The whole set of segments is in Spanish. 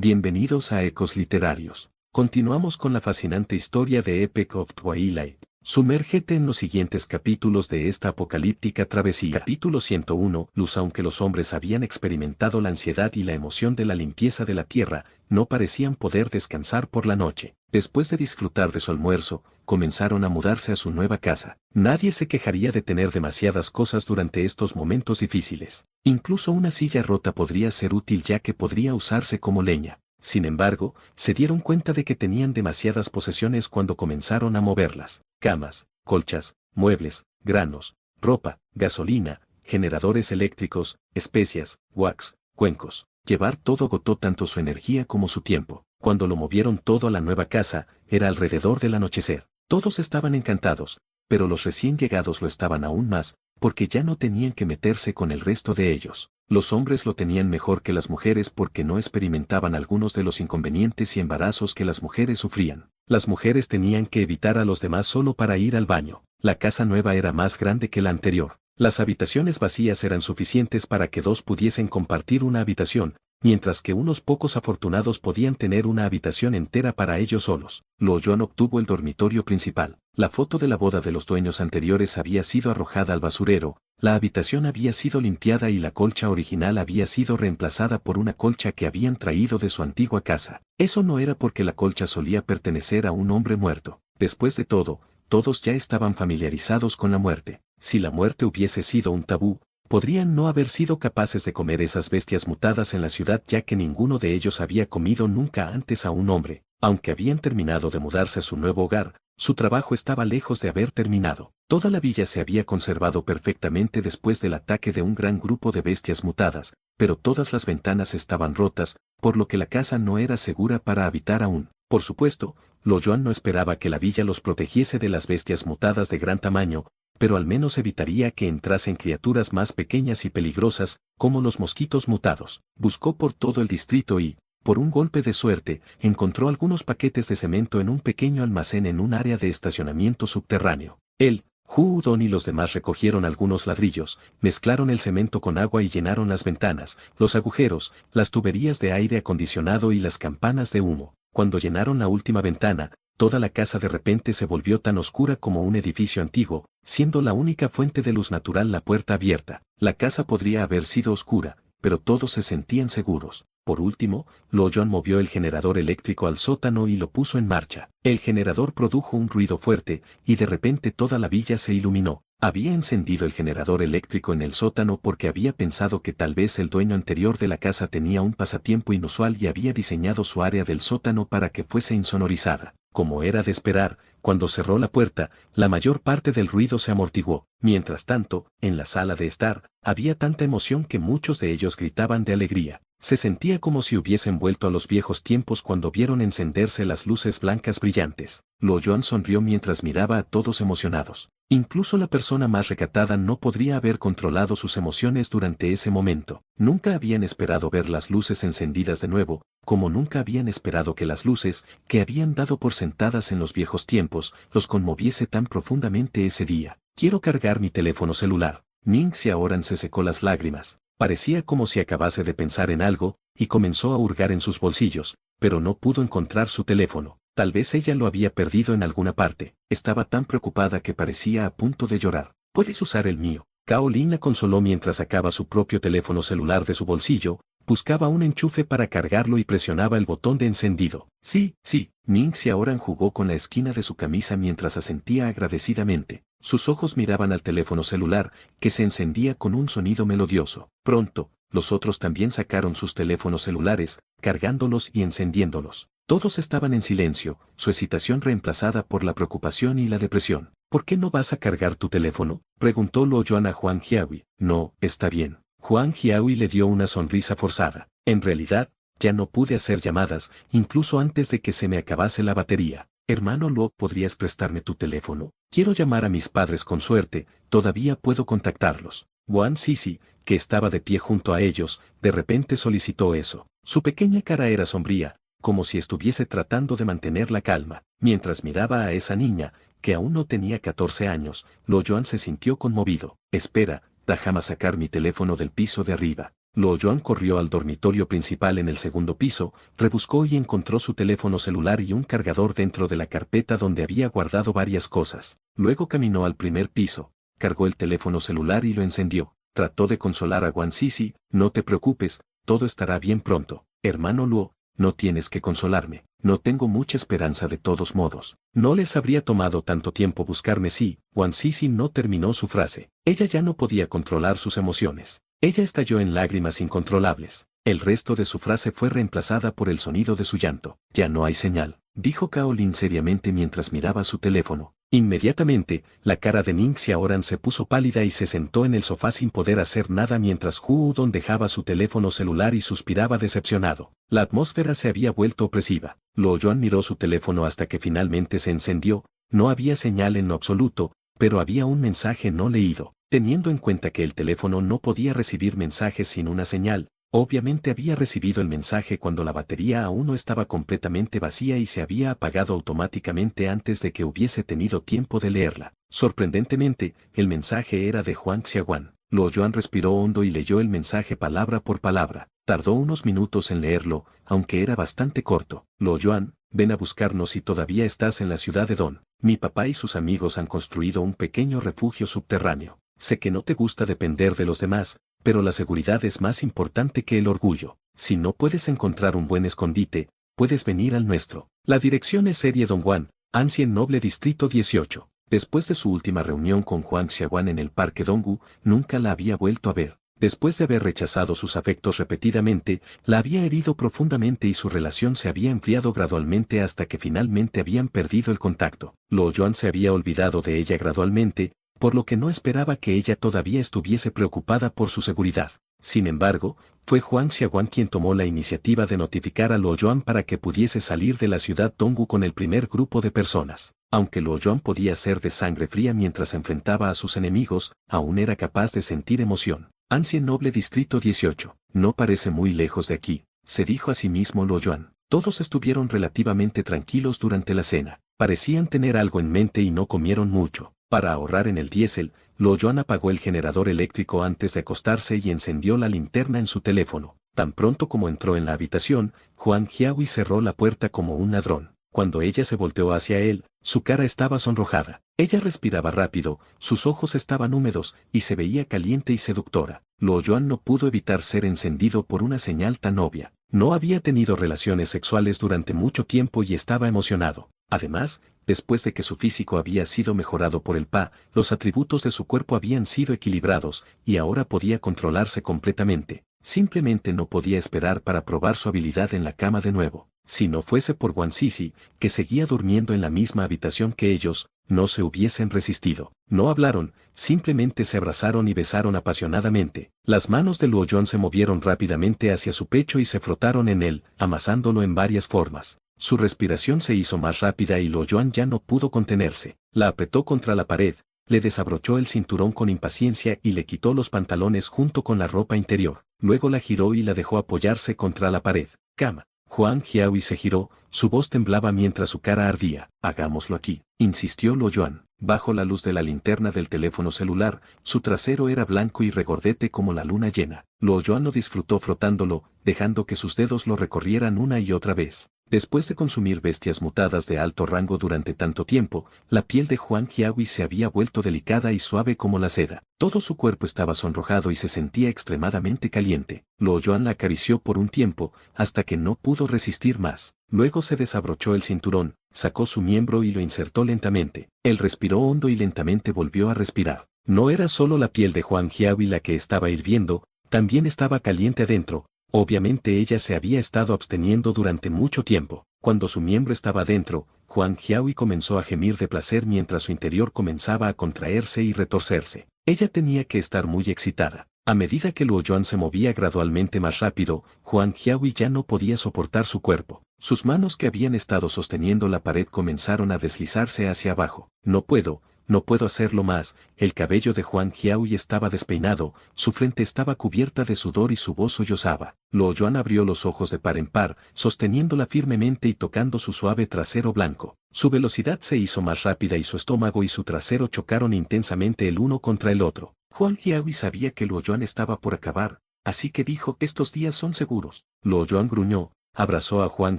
Bienvenidos a Ecos Literarios. Continuamos con la fascinante historia de Epic of Twilight. Sumérgete en los siguientes capítulos de esta apocalíptica travesía. Capítulo 101. Luz. Aunque los hombres habían experimentado la ansiedad y la emoción de la limpieza de la tierra, no parecían poder descansar por la noche. Después de disfrutar de su almuerzo, comenzaron a mudarse a su nueva casa. Nadie se quejaría de tener demasiadas cosas durante estos momentos difíciles. Incluso una silla rota podría ser útil ya que podría usarse como leña. Sin embargo, se dieron cuenta de que tenían demasiadas posesiones cuando comenzaron a moverlas. Camas, colchas, muebles, granos, ropa, gasolina, generadores eléctricos, especias, wax, cuencos. Llevar todo agotó tanto su energía como su tiempo. Cuando lo movieron todo a la nueva casa, era alrededor del anochecer. Todos estaban encantados, pero los recién llegados lo estaban aún más, porque ya no tenían que meterse con el resto de ellos. Los hombres lo tenían mejor que las mujeres porque no experimentaban algunos de los inconvenientes y embarazos que las mujeres sufrían. Las mujeres tenían que evitar a los demás solo para ir al baño. La casa nueva era más grande que la anterior. Las habitaciones vacías eran suficientes para que dos pudiesen compartir una habitación, mientras que unos pocos afortunados podían tener una habitación entera para ellos solos. Lo Joan obtuvo el dormitorio principal. La foto de la boda de los dueños anteriores había sido arrojada al basurero, la habitación había sido limpiada y la colcha original había sido reemplazada por una colcha que habían traído de su antigua casa. Eso no era porque la colcha solía pertenecer a un hombre muerto. Después de todo, todos ya estaban familiarizados con la muerte. Si la muerte hubiese sido un tabú, podrían no haber sido capaces de comer esas bestias mutadas en la ciudad ya que ninguno de ellos había comido nunca antes a un hombre. Aunque habían terminado de mudarse a su nuevo hogar, su trabajo estaba lejos de haber terminado. Toda la villa se había conservado perfectamente después del ataque de un gran grupo de bestias mutadas, pero todas las ventanas estaban rotas, por lo que la casa no era segura para habitar aún. Por supuesto, Lo Joan no esperaba que la villa los protegiese de las bestias mutadas de gran tamaño, pero al menos evitaría que entrasen criaturas más pequeñas y peligrosas, como los mosquitos mutados. Buscó por todo el distrito y, por un golpe de suerte, encontró algunos paquetes de cemento en un pequeño almacén en un área de estacionamiento subterráneo. Él, Hu Don y los demás recogieron algunos ladrillos, mezclaron el cemento con agua y llenaron las ventanas, los agujeros, las tuberías de aire acondicionado y las campanas de humo. Cuando llenaron la última ventana, toda la casa de repente se volvió tan oscura como un edificio antiguo, siendo la única fuente de luz natural la puerta abierta. La casa podría haber sido oscura, pero todos se sentían seguros. Por último, Lo Joan movió el generador eléctrico al sótano y lo puso en marcha. El generador produjo un ruido fuerte, y de repente toda la villa se iluminó. Había encendido el generador eléctrico en el sótano porque había pensado que tal vez el dueño anterior de la casa tenía un pasatiempo inusual y había diseñado su área del sótano para que fuese insonorizada. Como era de esperar, cuando cerró la puerta, la mayor parte del ruido se amortiguó. Mientras tanto, en la sala de estar, había tanta emoción que muchos de ellos gritaban de alegría. Se sentía como si hubiesen vuelto a los viejos tiempos cuando vieron encenderse las luces blancas brillantes. Lo Joan sonrió mientras miraba a todos emocionados. Incluso la persona más recatada no podría haber controlado sus emociones durante ese momento. Nunca habían esperado ver las luces encendidas de nuevo, como nunca habían esperado que las luces, que habían dado por sentadas en los viejos tiempos, los conmoviese tan profundamente ese día. Quiero cargar mi teléfono celular. Ning Xiaoran se secó las lágrimas. Parecía como si acabase de pensar en algo, y comenzó a hurgar en sus bolsillos, pero no pudo encontrar su teléfono. Tal vez ella lo había perdido en alguna parte. Estaba tan preocupada que parecía a punto de llorar. ¿Puedes usar el mío? Cao Lin la consoló mientras sacaba su propio teléfono celular de su bolsillo, buscaba un enchufe para cargarlo y presionaba el botón de encendido. Sí, sí. Ning Xiaoran jugó con la esquina de su camisa mientras asentía agradecidamente. Sus ojos miraban al teléfono celular, que se encendía con un sonido melodioso. Pronto, los otros también sacaron sus teléfonos celulares, cargándolos y encendiéndolos. Todos estaban en silencio, su excitación reemplazada por la preocupación y la depresión. ¿Por qué no vas a cargar tu teléfono?, preguntó Lo Joan a Huang Jiahui. No, está bien. Huang Jiahui le dio una sonrisa forzada. En realidad, ya no pude hacer llamadas, incluso antes de que se me acabase la batería. Hermano Lo, ¿podrías prestarme tu teléfono? Quiero llamar a mis padres con suerte, todavía puedo contactarlos. Wang Sisi, que estaba de pie junto a ellos, de repente solicitó eso. Su pequeña cara era sombría, como si estuviese tratando de mantener la calma. Mientras miraba a esa niña, que aún no tenía 14 años, Lo Joan se sintió conmovido. Espera, déjame sacar mi teléfono del piso de arriba. Luo Yuan corrió al dormitorio principal en el segundo piso, rebuscó y encontró su teléfono celular y un cargador dentro de la carpeta donde había guardado varias cosas. Luego caminó al primer piso, cargó el teléfono celular y lo encendió. Trató de consolar a Wang Sisi: no te preocupes, todo estará bien pronto. Hermano Luo, no tienes que consolarme, no tengo mucha esperanza de todos modos. No les habría tomado tanto tiempo buscarme si Wang Sisi no terminó su frase. Ella ya no podía controlar sus emociones. Ella estalló en lágrimas incontrolables. El resto de su frase fue reemplazada por el sonido de su llanto. Ya no hay señal, dijo Kaolin seriamente mientras miraba su teléfono. Inmediatamente, la cara de Ning Xiaoran se puso pálida y se sentó en el sofá sin poder hacer nada mientras Hu Udon dejaba su teléfono celular y suspiraba decepcionado. La atmósfera se había vuelto opresiva. Luo Yuan miró su teléfono hasta que finalmente se encendió. No había señal en lo absoluto, pero había un mensaje no leído. Teniendo en cuenta que el teléfono no podía recibir mensajes sin una señal, obviamente había recibido el mensaje cuando la batería aún no estaba completamente vacía y se había apagado automáticamente antes de que hubiese tenido tiempo de leerla. Sorprendentemente, el mensaje era de Huang Xiaowan. Luo Yuan respiró hondo y leyó el mensaje palabra por palabra. Tardó unos minutos en leerlo, aunque era bastante corto. Luo Yuan, ven a buscarnos si todavía estás en la ciudad de Don. Mi papá y sus amigos han construido un pequeño refugio subterráneo. Sé que no te gusta depender de los demás, pero la seguridad es más importante que el orgullo. Si no puedes encontrar un buen escondite, puedes venir al nuestro. La dirección es Serie Dongguan, Ancien Noble Distrito 18. Después de su última reunión con Huang Xiaowan en el Parque Donggu, nunca la había vuelto a ver. Después de haber rechazado sus afectos repetidamente, la había herido profundamente y su relación se había enfriado gradualmente hasta que finalmente habían perdido el contacto. Luo Yuan se había olvidado de ella gradualmente, por lo que no esperaba que ella todavía estuviese preocupada por su seguridad. Sin embargo, fue Huang Xiaowan quien tomó la iniciativa de notificar a Luo Yuan para que pudiese salir de la ciudad Donggu con el primer grupo de personas. Aunque Luo Yuan podía ser de sangre fría mientras enfrentaba a sus enemigos, aún era capaz de sentir emoción. Ancien Noble Distrito 18. No parece muy lejos de aquí, se dijo a sí mismo Luo Yuan. Todos estuvieron relativamente tranquilos durante la cena. Parecían tener algo en mente y no comieron mucho. Para ahorrar en el diésel, Luo Yuan apagó el generador eléctrico antes de acostarse y encendió la linterna en su teléfono. Tan pronto como entró en la habitación, Huang Jiahui cerró la puerta como un ladrón. Cuando ella se volteó hacia él, su cara estaba sonrojada. Ella respiraba rápido, sus ojos estaban húmedos, y se veía caliente y seductora. Luo Yuan no pudo evitar ser encendido por una señal tan obvia. No había tenido relaciones sexuales durante mucho tiempo y estaba emocionado. Además, después de que su físico había sido mejorado por el Pa, los atributos de su cuerpo habían sido equilibrados, y ahora podía controlarse completamente. Simplemente no podía esperar para probar su habilidad en la cama de nuevo. Si no fuese por Wang Sisi, que seguía durmiendo en la misma habitación que ellos, no se hubiesen resistido. No hablaron, simplemente se abrazaron y besaron apasionadamente. Las manos de Luo Yuan se movieron rápidamente hacia su pecho y se frotaron en él, amasándolo en varias formas. Su respiración se hizo más rápida y Luo Yuan ya no pudo contenerse. La apretó contra la pared, le desabrochó el cinturón con impaciencia y le quitó los pantalones junto con la ropa interior. Luego la giró y la dejó apoyarse contra la pared. Cama. Huang Jiahui se giró, su voz temblaba mientras su cara ardía. Hagámoslo aquí, insistió Luo Yuan. Bajo la luz de la linterna del teléfono celular, su trasero era blanco y regordete como la luna llena. Luo Yuan lo disfrutó frotándolo, dejando que sus dedos lo recorrieran una y otra vez. Después de consumir bestias mutadas de alto rango durante tanto tiempo, la piel de Huang Jiahui se había vuelto delicada y suave como la seda. Todo su cuerpo estaba sonrojado y se sentía extremadamente caliente. Luo Yuan la acarició por un tiempo, hasta que no pudo resistir más. Luego se desabrochó el cinturón, sacó su miembro y lo insertó lentamente. Él respiró hondo y lentamente volvió a respirar. No era solo la piel de Huang Jiahui la que estaba hirviendo, también estaba caliente adentro. Obviamente ella se había estado absteniendo durante mucho tiempo. Cuando su miembro estaba dentro, Huang Jiahui comenzó a gemir de placer mientras su interior comenzaba a contraerse y retorcerse. Ella tenía que estar muy excitada. A medida que Luo Yuan se movía gradualmente más rápido, Huang Jiahui ya no podía soportar su cuerpo. Sus manos que habían estado sosteniendo la pared comenzaron a deslizarse hacia abajo. No puedo hacerlo más. El cabello de Huang Jiahui estaba despeinado, su frente estaba cubierta de sudor y su voz sollozaba. Luo Yuan abrió los ojos de par en par, sosteniéndola firmemente y tocando su suave trasero blanco. Su velocidad se hizo más rápida y su estómago y su trasero chocaron intensamente el uno contra el otro. Huang Jiahui sabía que Luo Yuan estaba por acabar, así que dijo, estos días son seguros. Luo Yuan gruñó, abrazó a Huang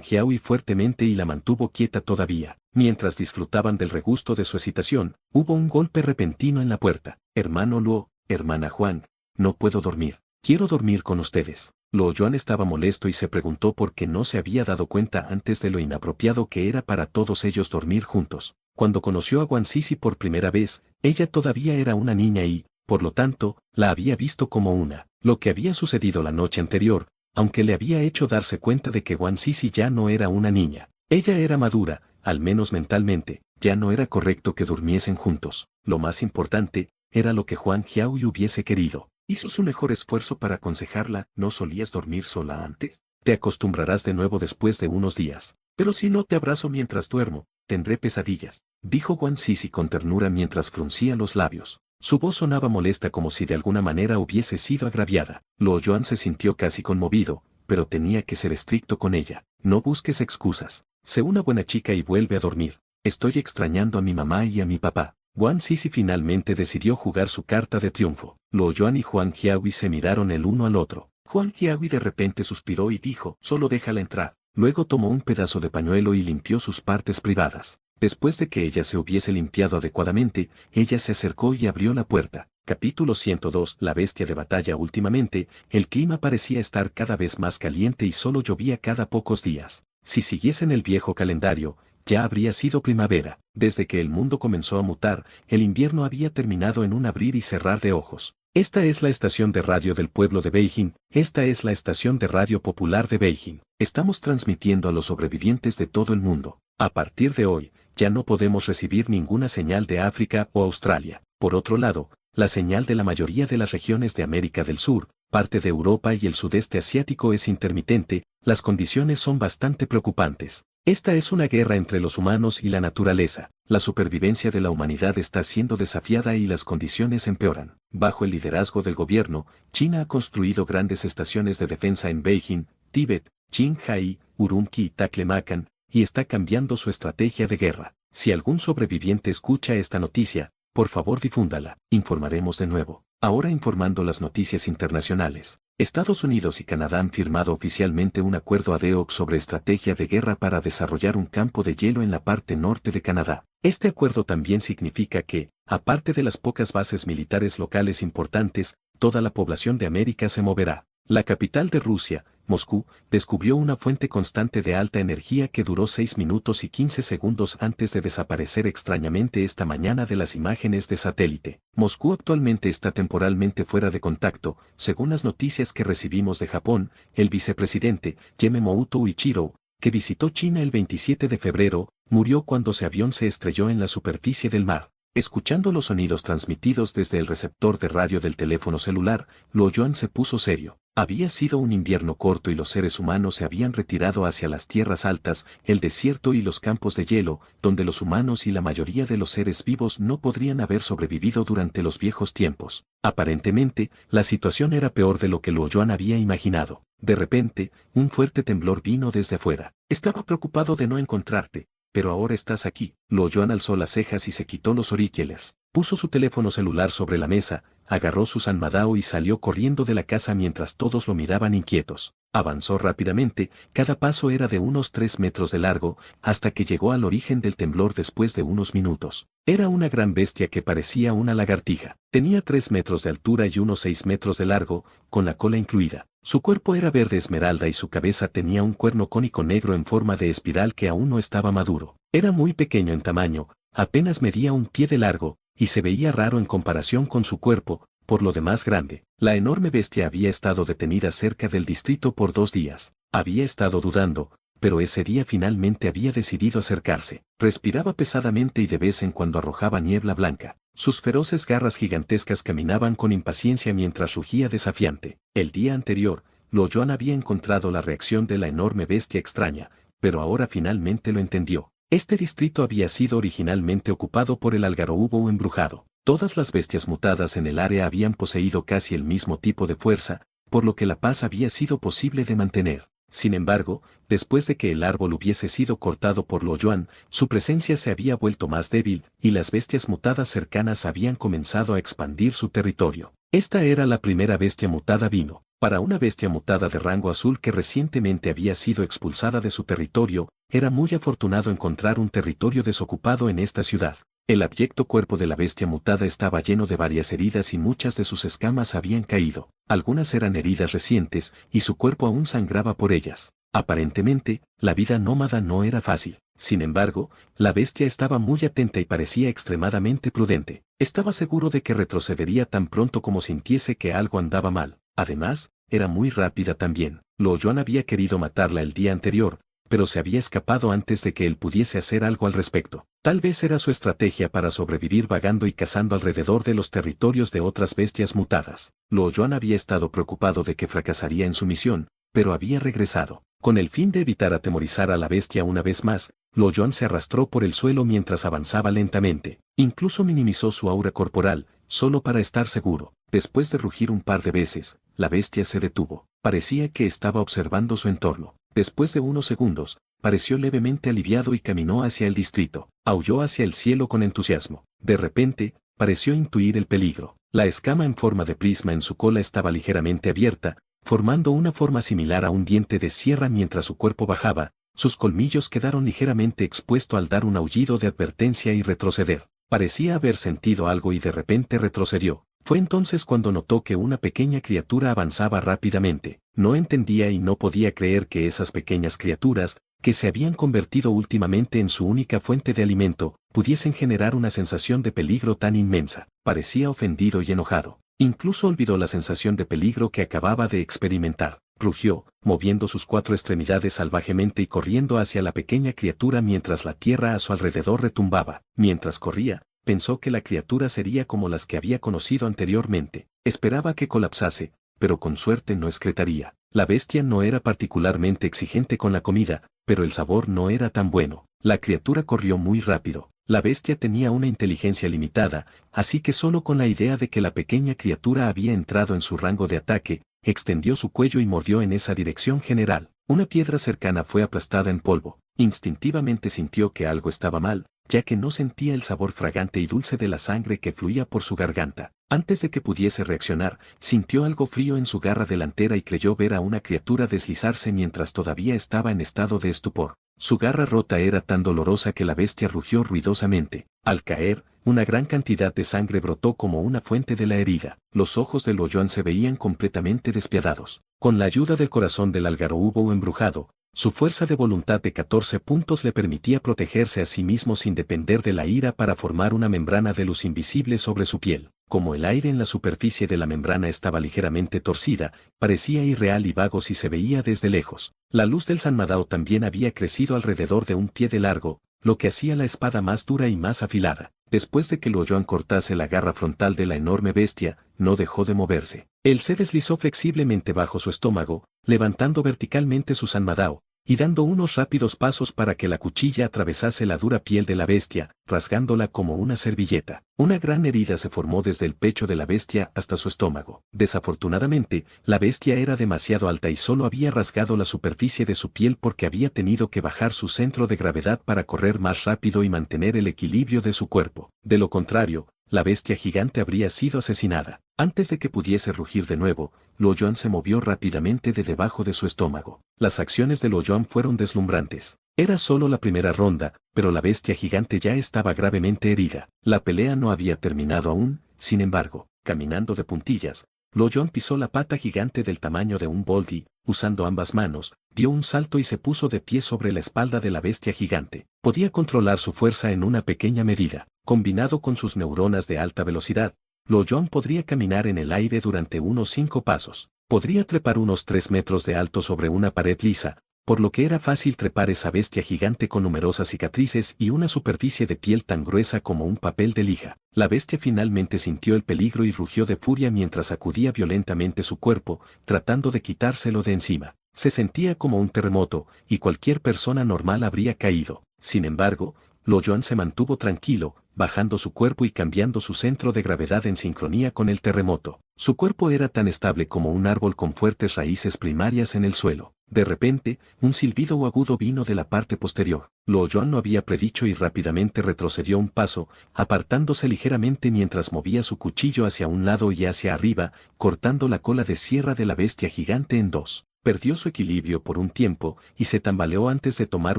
Jiahui fuertemente y la mantuvo quieta todavía. Mientras disfrutaban del regusto de su excitación, hubo un golpe repentino en la puerta. Hermano Luo, hermana Huang, no puedo dormir. Quiero dormir con ustedes. Luo Yuan estaba molesto y se preguntó por qué no se había dado cuenta antes de lo inapropiado que era para todos ellos dormir juntos. Cuando conoció a Guan Sisi por primera vez, ella todavía era una niña y, por lo tanto, la había visto como una. Lo que había sucedido la noche anterior, aunque le había hecho darse cuenta de que Guan Sisi ya no era una niña. Ella era madura, al menos mentalmente, ya no era correcto que durmiesen juntos. Lo más importante, era lo que Huang Jiahui hubiese querido. Hizo su mejor esfuerzo para aconsejarla, ¿no solías dormir sola antes? Te acostumbrarás de nuevo después de unos días. Pero si no te abrazo mientras duermo, tendré pesadillas, dijo Guan Sisi con ternura mientras fruncía los labios. Su voz sonaba molesta como si de alguna manera hubiese sido agraviada. Luo Yuan se sintió casi conmovido, pero tenía que ser estricto con ella. No busques excusas. Sé una buena chica y vuelve a dormir. Estoy extrañando a mi mamá y a mi papá. Guan Sisi finalmente decidió jugar su carta de triunfo. Luo Yuan y Huang Jiahui se miraron el uno al otro. Huang Jiahui de repente suspiró y dijo, solo déjala entrar. Luego tomó un pedazo de pañuelo y limpió sus partes privadas. Después de que ella se hubiese limpiado adecuadamente, ella se acercó y abrió la puerta. Capítulo 102. La bestia de batalla. Últimamente, el clima parecía estar cada vez más caliente y solo llovía cada pocos días. Si siguiesen el viejo calendario, ya habría sido primavera. Desde que el mundo comenzó a mutar, el invierno había terminado en un abrir y cerrar de ojos. Esta es la estación de radio del pueblo de Beijing, esta es la estación de radio popular de Beijing. Estamos transmitiendo a los sobrevivientes de todo el mundo. A partir de hoy, ya no podemos recibir ninguna señal de África o Australia. Por otro lado, la señal de la mayoría de las regiones de América del Sur, parte de Europa y el sudeste asiático es intermitente, las condiciones son bastante preocupantes. Esta es una guerra entre los humanos y la naturaleza. La supervivencia de la humanidad está siendo desafiada y las condiciones empeoran. Bajo el liderazgo del gobierno, China ha construido grandes estaciones de defensa en Beijing, Tíbet, Qinghai, Urumqi y Taklamakan, y está cambiando su estrategia de guerra. Si algún sobreviviente escucha esta noticia, por favor difúndala. Informaremos de nuevo. Ahora informando las noticias internacionales. Estados Unidos y Canadá han firmado oficialmente un acuerdo ad hoc sobre estrategia de guerra para desarrollar un campo de hielo en la parte norte de Canadá. Este acuerdo también significa que, aparte de las pocas bases militares locales importantes, toda la población de América se moverá. La capital de Rusia, Moscú, descubrió una fuente constante de alta energía que duró 6 minutos y 15 segundos antes de desaparecer extrañamente esta mañana de las imágenes de satélite. Moscú actualmente está temporalmente fuera de contacto, según las noticias que recibimos de Japón. El vicepresidente, Yamamoto Ichiro, que visitó China el 27 de febrero, murió cuando su avión se estrelló en la superficie del mar. Escuchando los sonidos transmitidos desde el receptor de radio del teléfono celular, Luo Yuan se puso serio. Había sido un invierno corto y los seres humanos se habían retirado hacia las tierras altas, el desierto y los campos de hielo, donde los humanos y la mayoría de los seres vivos no podrían haber sobrevivido durante los viejos tiempos. Aparentemente, la situación era peor de lo que Luo Yuan había imaginado. De repente, un fuerte temblor vino desde afuera. Estaba preocupado de no encontrarte. Pero ahora estás aquí. Luo Yuan alzó las cejas y se quitó los auriculares. Puso su teléfono celular sobre la mesa, agarró su sanmadao y salió corriendo de la casa mientras todos lo miraban inquietos. Avanzó rápidamente, cada paso era de unos 3 metros de largo, hasta que llegó al origen del temblor después de unos minutos. Era una gran bestia que parecía una lagartija. Tenía 3 metros de altura y unos 6 metros de largo, con la cola incluida. Su cuerpo era verde esmeralda y su cabeza tenía un cuerno cónico negro en forma de espiral que aún no estaba maduro. Era muy pequeño en tamaño, apenas medía un pie de largo, y se veía raro en comparación con su cuerpo, por lo demás grande. La enorme bestia había estado detenida cerca del distrito por 2 días. Había estado dudando, pero ese día finalmente había decidido acercarse. Respiraba pesadamente y de vez en cuando arrojaba niebla blanca. Sus feroces garras gigantescas caminaban con impaciencia mientras rugía desafiante. El día anterior, Luo Yuan había encontrado la reacción de la enorme bestia extraña, pero ahora finalmente lo entendió. Este distrito había sido originalmente ocupado por el algarrobo embrujado. Todas las bestias mutadas en el área habían poseído casi el mismo tipo de fuerza, por lo que la paz había sido posible de mantener. Sin embargo, después de que el árbol hubiese sido cortado por Luo Yuan, su presencia se había vuelto más débil, y las bestias mutadas cercanas habían comenzado a expandir su territorio. Esta era la primera bestia mutada vino. Para una bestia mutada de rango azul que recientemente había sido expulsada de su territorio, era muy afortunado encontrar un territorio desocupado en esta ciudad. El abyecto cuerpo de la bestia mutada estaba lleno de varias heridas y muchas de sus escamas habían caído. Algunas eran heridas recientes y su cuerpo aún sangraba por ellas. Aparentemente, la vida nómada no era fácil. Sin embargo, la bestia estaba muy atenta y parecía extremadamente prudente. Estaba seguro de que retrocedería tan pronto como sintiese que algo andaba mal. Además, era muy rápida también. Lo Yuan había querido matarla el día anterior, pero se había escapado antes de que él pudiese hacer algo al respecto. Tal vez era su estrategia para sobrevivir vagando y cazando alrededor de los territorios de otras bestias mutadas. Lo Yuan había estado preocupado de que fracasaría en su misión, pero había regresado. Con el fin de evitar atemorizar a la bestia una vez más, Lo Yuan se arrastró por el suelo mientras avanzaba lentamente. Incluso minimizó su aura corporal, solo para estar seguro. Después de rugir un par de veces, la bestia se detuvo. Parecía que estaba observando su entorno. Después de unos segundos, pareció levemente aliviado y caminó hacia el distrito. Aulló hacia el cielo con entusiasmo. De repente, pareció intuir el peligro. La escama en forma de prisma en su cola estaba ligeramente abierta, formando una forma similar a un diente de sierra mientras su cuerpo bajaba. Sus colmillos quedaron ligeramente expuestos al dar un aullido de advertencia y retroceder. Parecía haber sentido algo y de repente retrocedió. Fue entonces cuando notó que una pequeña criatura avanzaba rápidamente. No entendía y no podía creer que esas pequeñas criaturas, que se habían convertido últimamente en su única fuente de alimento, pudiesen generar una sensación de peligro tan inmensa. Parecía ofendido y enojado. Incluso olvidó la sensación de peligro que acababa de experimentar. Rugió, moviendo sus 4 extremidades salvajemente y corriendo hacia la pequeña criatura mientras la tierra a su alrededor retumbaba. Mientras corría, pensó que la criatura sería como las que había conocido anteriormente. Esperaba que colapsase, pero con suerte no excretaría. La bestia no era particularmente exigente con la comida, pero el sabor no era tan bueno. La criatura corrió muy rápido. La bestia tenía una inteligencia limitada, así que solo con la idea de que la pequeña criatura había entrado en su rango de ataque, extendió su cuello y mordió en esa dirección general. Una piedra cercana fue aplastada en polvo. Instintivamente sintió que algo estaba mal, ya que no sentía el sabor fragante y dulce de la sangre que fluía por su garganta. Antes de que pudiese reaccionar, sintió algo frío en su garra delantera y creyó ver a una criatura deslizarse mientras todavía estaba en estado de estupor. Su garra rota era tan dolorosa que la bestia rugió ruidosamente. Al caer, una gran cantidad de sangre brotó como una fuente de la herida. Los ojos de Lo Yuan se veían completamente despiadados. Con la ayuda del corazón del algarrobo embrujado, su fuerza de voluntad de 14 puntos le permitía protegerse a sí mismo sin depender de la ira para formar una membrana de luz invisible sobre su piel. Como el aire en la superficie de la membrana estaba ligeramente torcida, parecía irreal y vago si se veía desde lejos. La luz del Sanmadao también había crecido alrededor de un pie de largo, lo que hacía la espada más dura y más afilada. Después de que Lo Yuan cortase la garra frontal de la enorme bestia, no dejó de moverse. Él se deslizó flexiblemente bajo su estómago, levantando verticalmente su Sanmadao, y dando unos rápidos pasos para que la cuchilla atravesase la dura piel de la bestia, rasgándola como una servilleta. Una gran herida se formó desde el pecho de la bestia hasta su estómago. Desafortunadamente, la bestia era demasiado alta y solo había rasgado la superficie de su piel porque había tenido que bajar su centro de gravedad para correr más rápido y mantener el equilibrio de su cuerpo. De lo contrario, la bestia gigante habría sido asesinada. Antes de que pudiese rugir de nuevo, Lo Yuan se movió rápidamente de debajo de su estómago. Las acciones de Lo Yuan fueron deslumbrantes. Era solo la primera ronda, pero la bestia gigante ya estaba gravemente herida. La pelea no había terminado aún, sin embargo, caminando de puntillas, Lo Yuan pisó la pata gigante del tamaño de un boldi, usando ambas manos, dio un salto y se puso de pie sobre la espalda de la bestia gigante. Podía controlar su fuerza en una pequeña medida. Combinado con sus neuronas de alta velocidad, Lo Yuan podría caminar en el aire durante unos 5 pasos. Podría trepar unos 3 metros de alto sobre una pared lisa, por lo que era fácil trepar esa bestia gigante con numerosas cicatrices y una superficie de piel tan gruesa como un papel de lija. La bestia finalmente sintió el peligro y rugió de furia mientras sacudía violentamente su cuerpo, tratando de quitárselo de encima. Se sentía como un terremoto, y cualquier persona normal habría caído. Sin embargo, Lo Yuan se mantuvo tranquilo, bajando su cuerpo y cambiando su centro de gravedad en sincronía con el terremoto. Su cuerpo era tan estable como un árbol con fuertes raíces primarias en el suelo. De repente, un silbido agudo vino de la parte posterior. Luo Yuan lo había predicho y rápidamente retrocedió un paso, apartándose ligeramente mientras movía su cuchillo hacia un lado y hacia arriba, cortando la cola de sierra de la bestia gigante en dos. Perdió su equilibrio por un tiempo y se tambaleó antes de tomar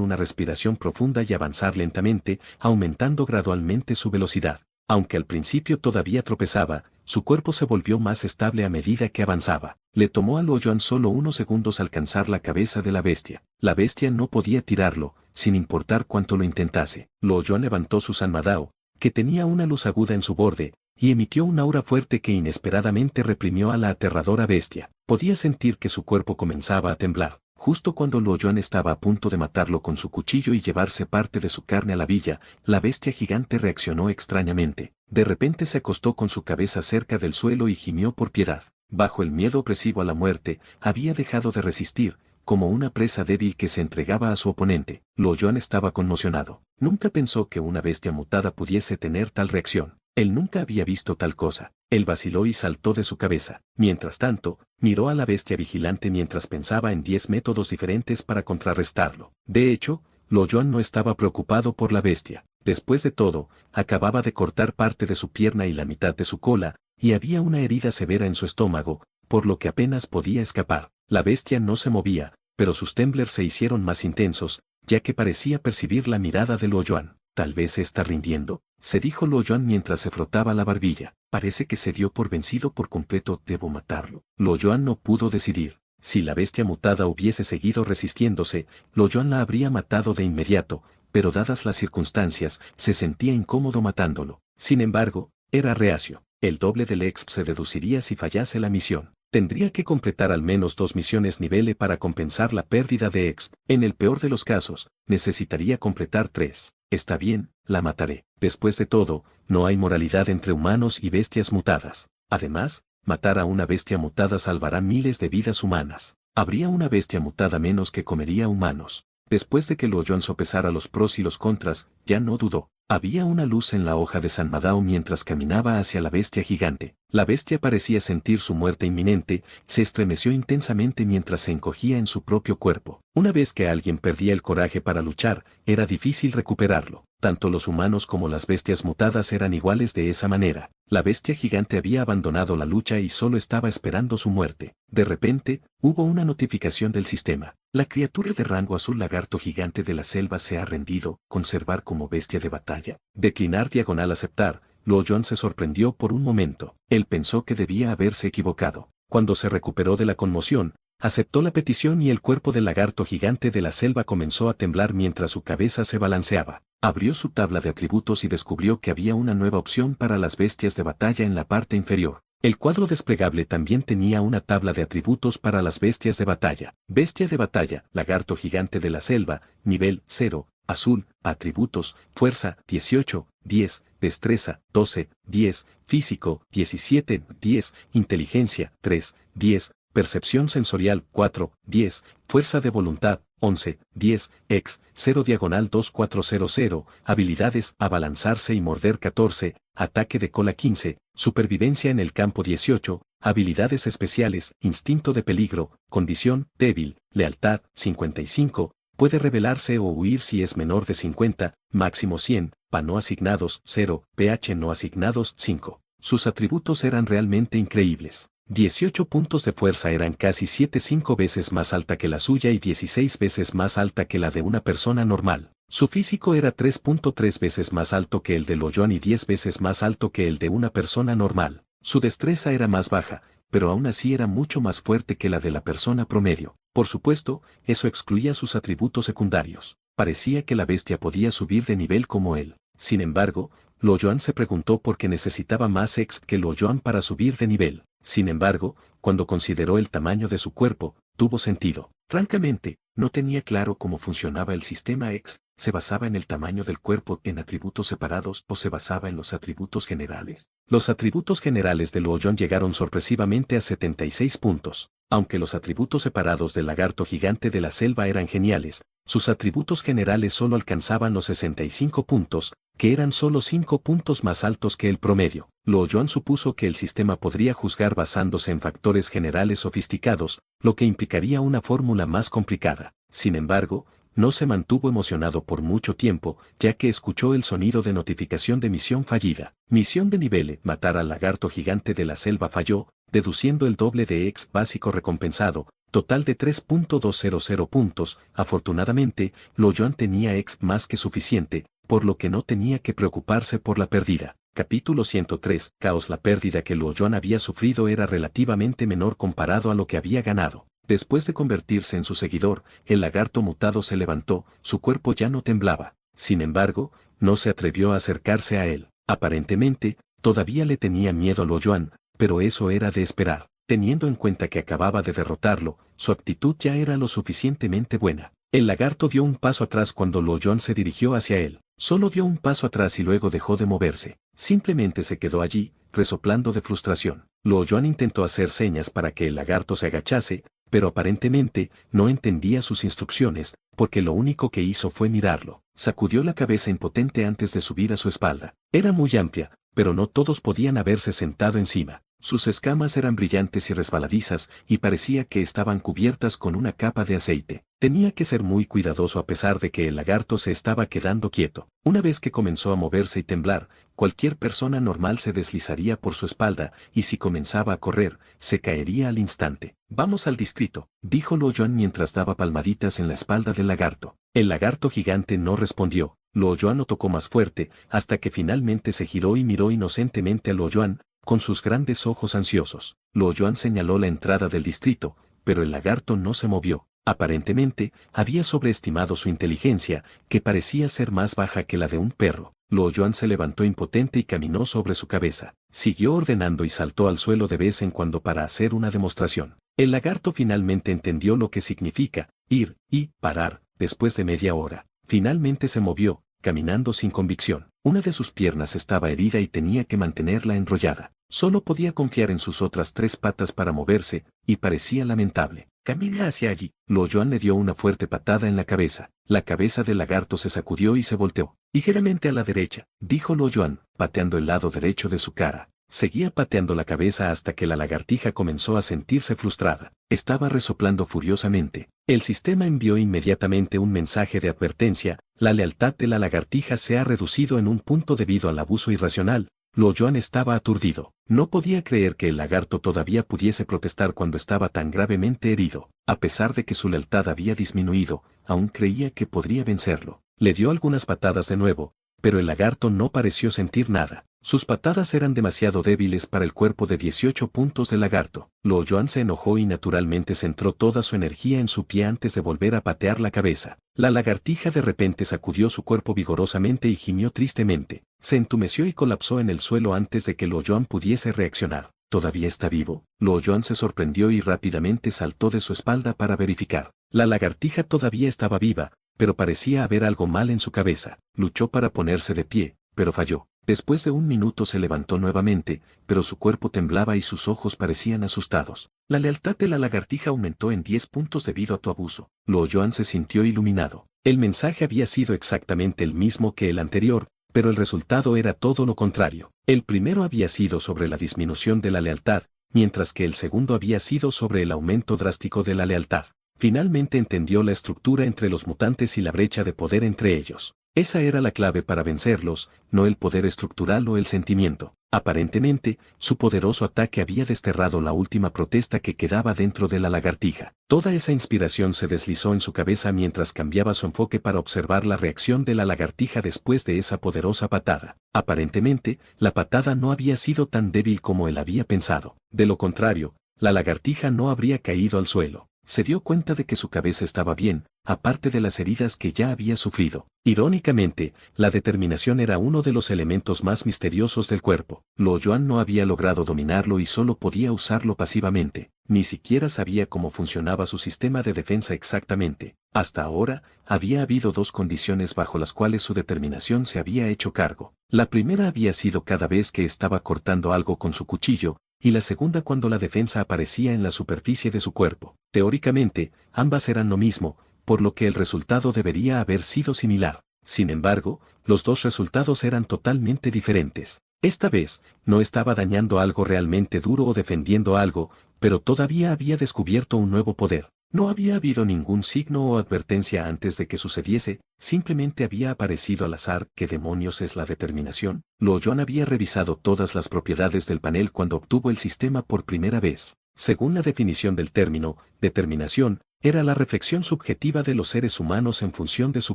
una respiración profunda y avanzar lentamente, aumentando gradualmente su velocidad. Aunque al principio todavía tropezaba, su cuerpo se volvió más estable a medida que avanzaba. Le tomó a Luo Yuan solo unos segundos alcanzar la cabeza de la bestia. La bestia no podía tirarlo, sin importar cuánto lo intentase. Luo Yuan levantó su Sanmadao, que tenía una luz aguda en su borde, y emitió un aura fuerte que inesperadamente reprimió a la aterradora bestia. Podía sentir que su cuerpo comenzaba a temblar. Justo cuando Luo Yuan estaba a punto de matarlo con su cuchillo y llevarse parte de su carne a la villa, la bestia gigante reaccionó extrañamente. De repente se acostó con su cabeza cerca del suelo y gimió por piedad. Bajo el miedo opresivo a la muerte, había dejado de resistir, como una presa débil que se entregaba a su oponente. Luo Yuan estaba conmocionado. Nunca pensó que una bestia mutada pudiese tener tal reacción. Él nunca había visto tal cosa. Él vaciló y saltó de su cabeza. Mientras tanto, miró a la bestia vigilante mientras pensaba en 10 métodos diferentes para contrarrestarlo. De hecho, Luo Yuan no estaba preocupado por la bestia. Después de todo, acababa de cortar parte de su pierna y la mitad de su cola, y había una herida severa en su estómago, por lo que apenas podía escapar. La bestia no se movía, pero sus temblores se hicieron más intensos, ya que parecía percibir la mirada de Luo Yuan. Tal vez se está rindiendo, se dijo Luo Yuan mientras se frotaba la barbilla. Parece que se dio por vencido por completo, debo matarlo. Luo Yuan no pudo decidir. Si la bestia mutada hubiese seguido resistiéndose, Luo Yuan la habría matado de inmediato, pero dadas las circunstancias, se sentía incómodo matándolo. Sin embargo, era reacio. El doble del exp se deduciría si fallase la misión. Tendría que completar al menos 2 misiones nivel E para compensar la pérdida de exp. En el peor de los casos, necesitaría completar 3. Está bien, la mataré. Después de todo, no hay moralidad entre humanos y bestias mutadas. Además, matar a una bestia mutada salvará miles de vidas humanas. Habría una bestia mutada menos que comería humanos. Después de que Luo Yuan sopesara los pros y los contras, ya no dudó. Había una luz en la hoja de Sanmadao mientras caminaba hacia la bestia gigante. La bestia parecía sentir su muerte inminente, se estremeció intensamente mientras se encogía en su propio cuerpo. Una vez que alguien perdía el coraje para luchar, era difícil recuperarlo. Tanto los humanos como las bestias mutadas eran iguales de esa manera. La bestia gigante había abandonado la lucha y solo estaba esperando su muerte. De repente, hubo una notificación del sistema. La criatura de rango azul lagarto gigante de la selva se ha rendido, conservar como bestia de batalla. Declinar diagonal aceptar. Luo Yuan se sorprendió por un momento. Él pensó que debía haberse equivocado. Cuando se recuperó de la conmoción, aceptó la petición y el cuerpo del lagarto gigante de la selva comenzó a temblar mientras su cabeza se balanceaba. Abrió su tabla de atributos y descubrió que había una nueva opción para las bestias de batalla en la parte inferior. El cuadro desplegable también tenía una tabla de atributos para las bestias de batalla. Bestia de batalla, lagarto gigante de la selva, nivel 0, azul, atributos, fuerza, 18, 10, destreza, 12, 10, físico, 17, 10, inteligencia, 3, 10, percepción sensorial, 4, 10, fuerza de voluntad, 11, 10, ex, 0 diagonal 2400, habilidades, abalanzarse y morder 14, ataque de cola 15, supervivencia en el campo 18, habilidades especiales, instinto de peligro, condición, débil, lealtad, 55, puede rebelarse o huir si es menor de 50, máximo 100, PA no asignados, 0, PH no asignados, 5. Sus atributos eran realmente increíbles. 18 puntos de fuerza eran casi 7,5 veces más alta que la suya y 16 veces más alta que la de una persona normal. Su físico era 3,3 veces más alto que el de Luo Yuan y 10 veces más alto que el de una persona normal. Su destreza era más baja, pero aún así era mucho más fuerte que la de la persona promedio. Por supuesto, eso excluía sus atributos secundarios. Parecía que la bestia podía subir de nivel como él. Sin embargo, Luo Yuan se preguntó por qué necesitaba más ex que Luo Yuan para subir de nivel. Sin embargo, cuando consideró el tamaño de su cuerpo, tuvo sentido. Francamente, no tenía claro cómo funcionaba el sistema X, ¿se basaba en el tamaño del cuerpo en atributos separados o se basaba en los atributos generales? Los atributos generales de Luo Yuan llegaron sorpresivamente a 76 puntos. Aunque los atributos separados del lagarto gigante de la selva eran geniales, sus atributos generales solo alcanzaban los 65 puntos, que eran solo 5 puntos más altos que el promedio. Luo Yuan supuso que el sistema podría juzgar basándose en factores generales sofisticados, lo que implicaría una fórmula más complicada. Sin embargo, no se mantuvo emocionado por mucho tiempo, ya que escuchó el sonido de notificación de misión fallida. Misión de nivel: matar al lagarto gigante de la selva falló, deduciendo el doble de EX básico recompensado, total de 3.200 puntos. Afortunadamente, Luo Yuan tenía EX más que suficiente, por lo que no tenía que preocuparse por la pérdida. Capítulo 103. Caos. La pérdida que Luo Yuan había sufrido era relativamente menor comparado a lo que había ganado. Después de convertirse en su seguidor, el lagarto mutado se levantó, su cuerpo ya no temblaba. Sin embargo, no se atrevió a acercarse a él. Aparentemente, todavía le tenía miedo a Luo Yuan, pero eso era de esperar. Teniendo en cuenta que acababa de derrotarlo, su actitud ya era lo suficientemente buena. El lagarto dio un paso atrás cuando Luo Yuan se dirigió hacia él. Solo dio un paso atrás y luego dejó de moverse. Simplemente se quedó allí, resoplando de frustración. Luo Yuan intentó hacer señas para que el lagarto se agachase, pero aparentemente no entendía sus instrucciones, porque lo único que hizo fue mirarlo. Sacudió la cabeza impotente antes de subir a su espalda. Era muy amplia, pero no todos podían haberse sentado encima. Sus escamas eran brillantes y resbaladizas, y parecía que estaban cubiertas con una capa de aceite. Tenía que ser muy cuidadoso a pesar de que el lagarto se estaba quedando quieto. Una vez que comenzó a moverse y temblar, cualquier persona normal se deslizaría por su espalda, y si comenzaba a correr, se caería al instante. «Vamos al distrito», dijo Luo Yuan mientras daba palmaditas en la espalda del lagarto. El lagarto gigante no respondió. Luo Yuan lo tocó más fuerte, hasta que finalmente se giró y miró inocentemente a Luo Yuan, con sus grandes ojos ansiosos. Luo Yuan señaló la entrada del distrito, pero el lagarto no se movió. Aparentemente, había sobreestimado su inteligencia, que parecía ser más baja que la de un perro. Luo Yuan se levantó impotente y caminó sobre su cabeza. Siguió ordenando y saltó al suelo de vez en cuando para hacer una demostración. El lagarto finalmente entendió lo que significa ir y parar. Después de media hora, finalmente se movió, caminando sin convicción. Una de sus piernas estaba herida y tenía que mantenerla enrollada. Solo podía confiar en sus otras 3 patas para moverse, y parecía lamentable. «Camina hacia allí». Luo Yuan le dio una fuerte patada en la cabeza. La cabeza del lagarto se sacudió y se volteó. «Ligeramente a la derecha», dijo Luo Yuan, pateando el lado derecho de su cara. Seguía pateando la cabeza hasta que la lagartija comenzó a sentirse frustrada. Estaba resoplando furiosamente. El sistema envió inmediatamente un mensaje de advertencia: la lealtad de la lagartija se ha reducido en un punto debido al abuso irracional. Luo Yuan estaba aturdido. No podía creer que el lagarto todavía pudiese protestar cuando estaba tan gravemente herido. A pesar de que su lealtad había disminuido, aún creía que podría vencerlo. Le dio algunas patadas de nuevo, pero el lagarto no pareció sentir nada. Sus patadas eran demasiado débiles para el cuerpo de 18 puntos del lagarto. Luo Yuan se enojó y naturalmente centró toda su energía en su pie antes de volver a patear la cabeza. La lagartija de repente sacudió su cuerpo vigorosamente y gimió tristemente. Se entumeció y colapsó en el suelo antes de que Luo Yuan pudiese reaccionar. ¿Todavía está vivo? Luo Yuan se sorprendió y rápidamente saltó de su espalda para verificar. La lagartija todavía estaba viva, pero parecía haber algo mal en su cabeza. Luchó para ponerse de pie, pero falló. Después de un minuto se levantó nuevamente, pero su cuerpo temblaba y sus ojos parecían asustados. La lealtad de la lagartija aumentó en 10 puntos debido a tu abuso. Luo Yuan se sintió iluminado. El mensaje había sido exactamente el mismo que el anterior, pero el resultado era todo lo contrario. El primero había sido sobre la disminución de la lealtad, mientras que el segundo había sido sobre el aumento drástico de la lealtad. Finalmente entendió la estructura entre los mutantes y la brecha de poder entre ellos. Esa era la clave para vencerlos, no el poder estructural o el sentimiento. Aparentemente, su poderoso ataque había desterrado la última protesta que quedaba dentro de la lagartija. Toda esa inspiración se deslizó en su cabeza mientras cambiaba su enfoque para observar la reacción de la lagartija después de esa poderosa patada. Aparentemente, la patada no había sido tan débil como él había pensado. De lo contrario, la lagartija no habría caído al suelo. Se dio cuenta de que su cabeza estaba bien, aparte de las heridas que ya había sufrido. Irónicamente, la determinación era uno de los elementos más misteriosos del cuerpo. Luo Yuan no había logrado dominarlo y solo podía usarlo pasivamente. Ni siquiera sabía cómo funcionaba su sistema de defensa exactamente. Hasta ahora, había habido 2 condiciones bajo las cuales su determinación se había hecho cargo. La primera había sido cada vez que estaba cortando algo con su cuchillo, y la segunda cuando la defensa aparecía en la superficie de su cuerpo. Teóricamente, ambas eran lo mismo, por lo que el resultado debería haber sido similar. Sin embargo, los dos resultados eran totalmente diferentes. Esta vez, no estaba dañando algo realmente duro o defendiendo algo, pero todavía había descubierto un nuevo poder. No había habido ningún signo o advertencia antes de que sucediese, simplemente había aparecido al azar. ¿Qué demonios es la determinación? Luo Yuan había revisado todas las propiedades del panel cuando obtuvo el sistema por primera vez. Según la definición del término, determinación, era la reflexión subjetiva de los seres humanos en función de su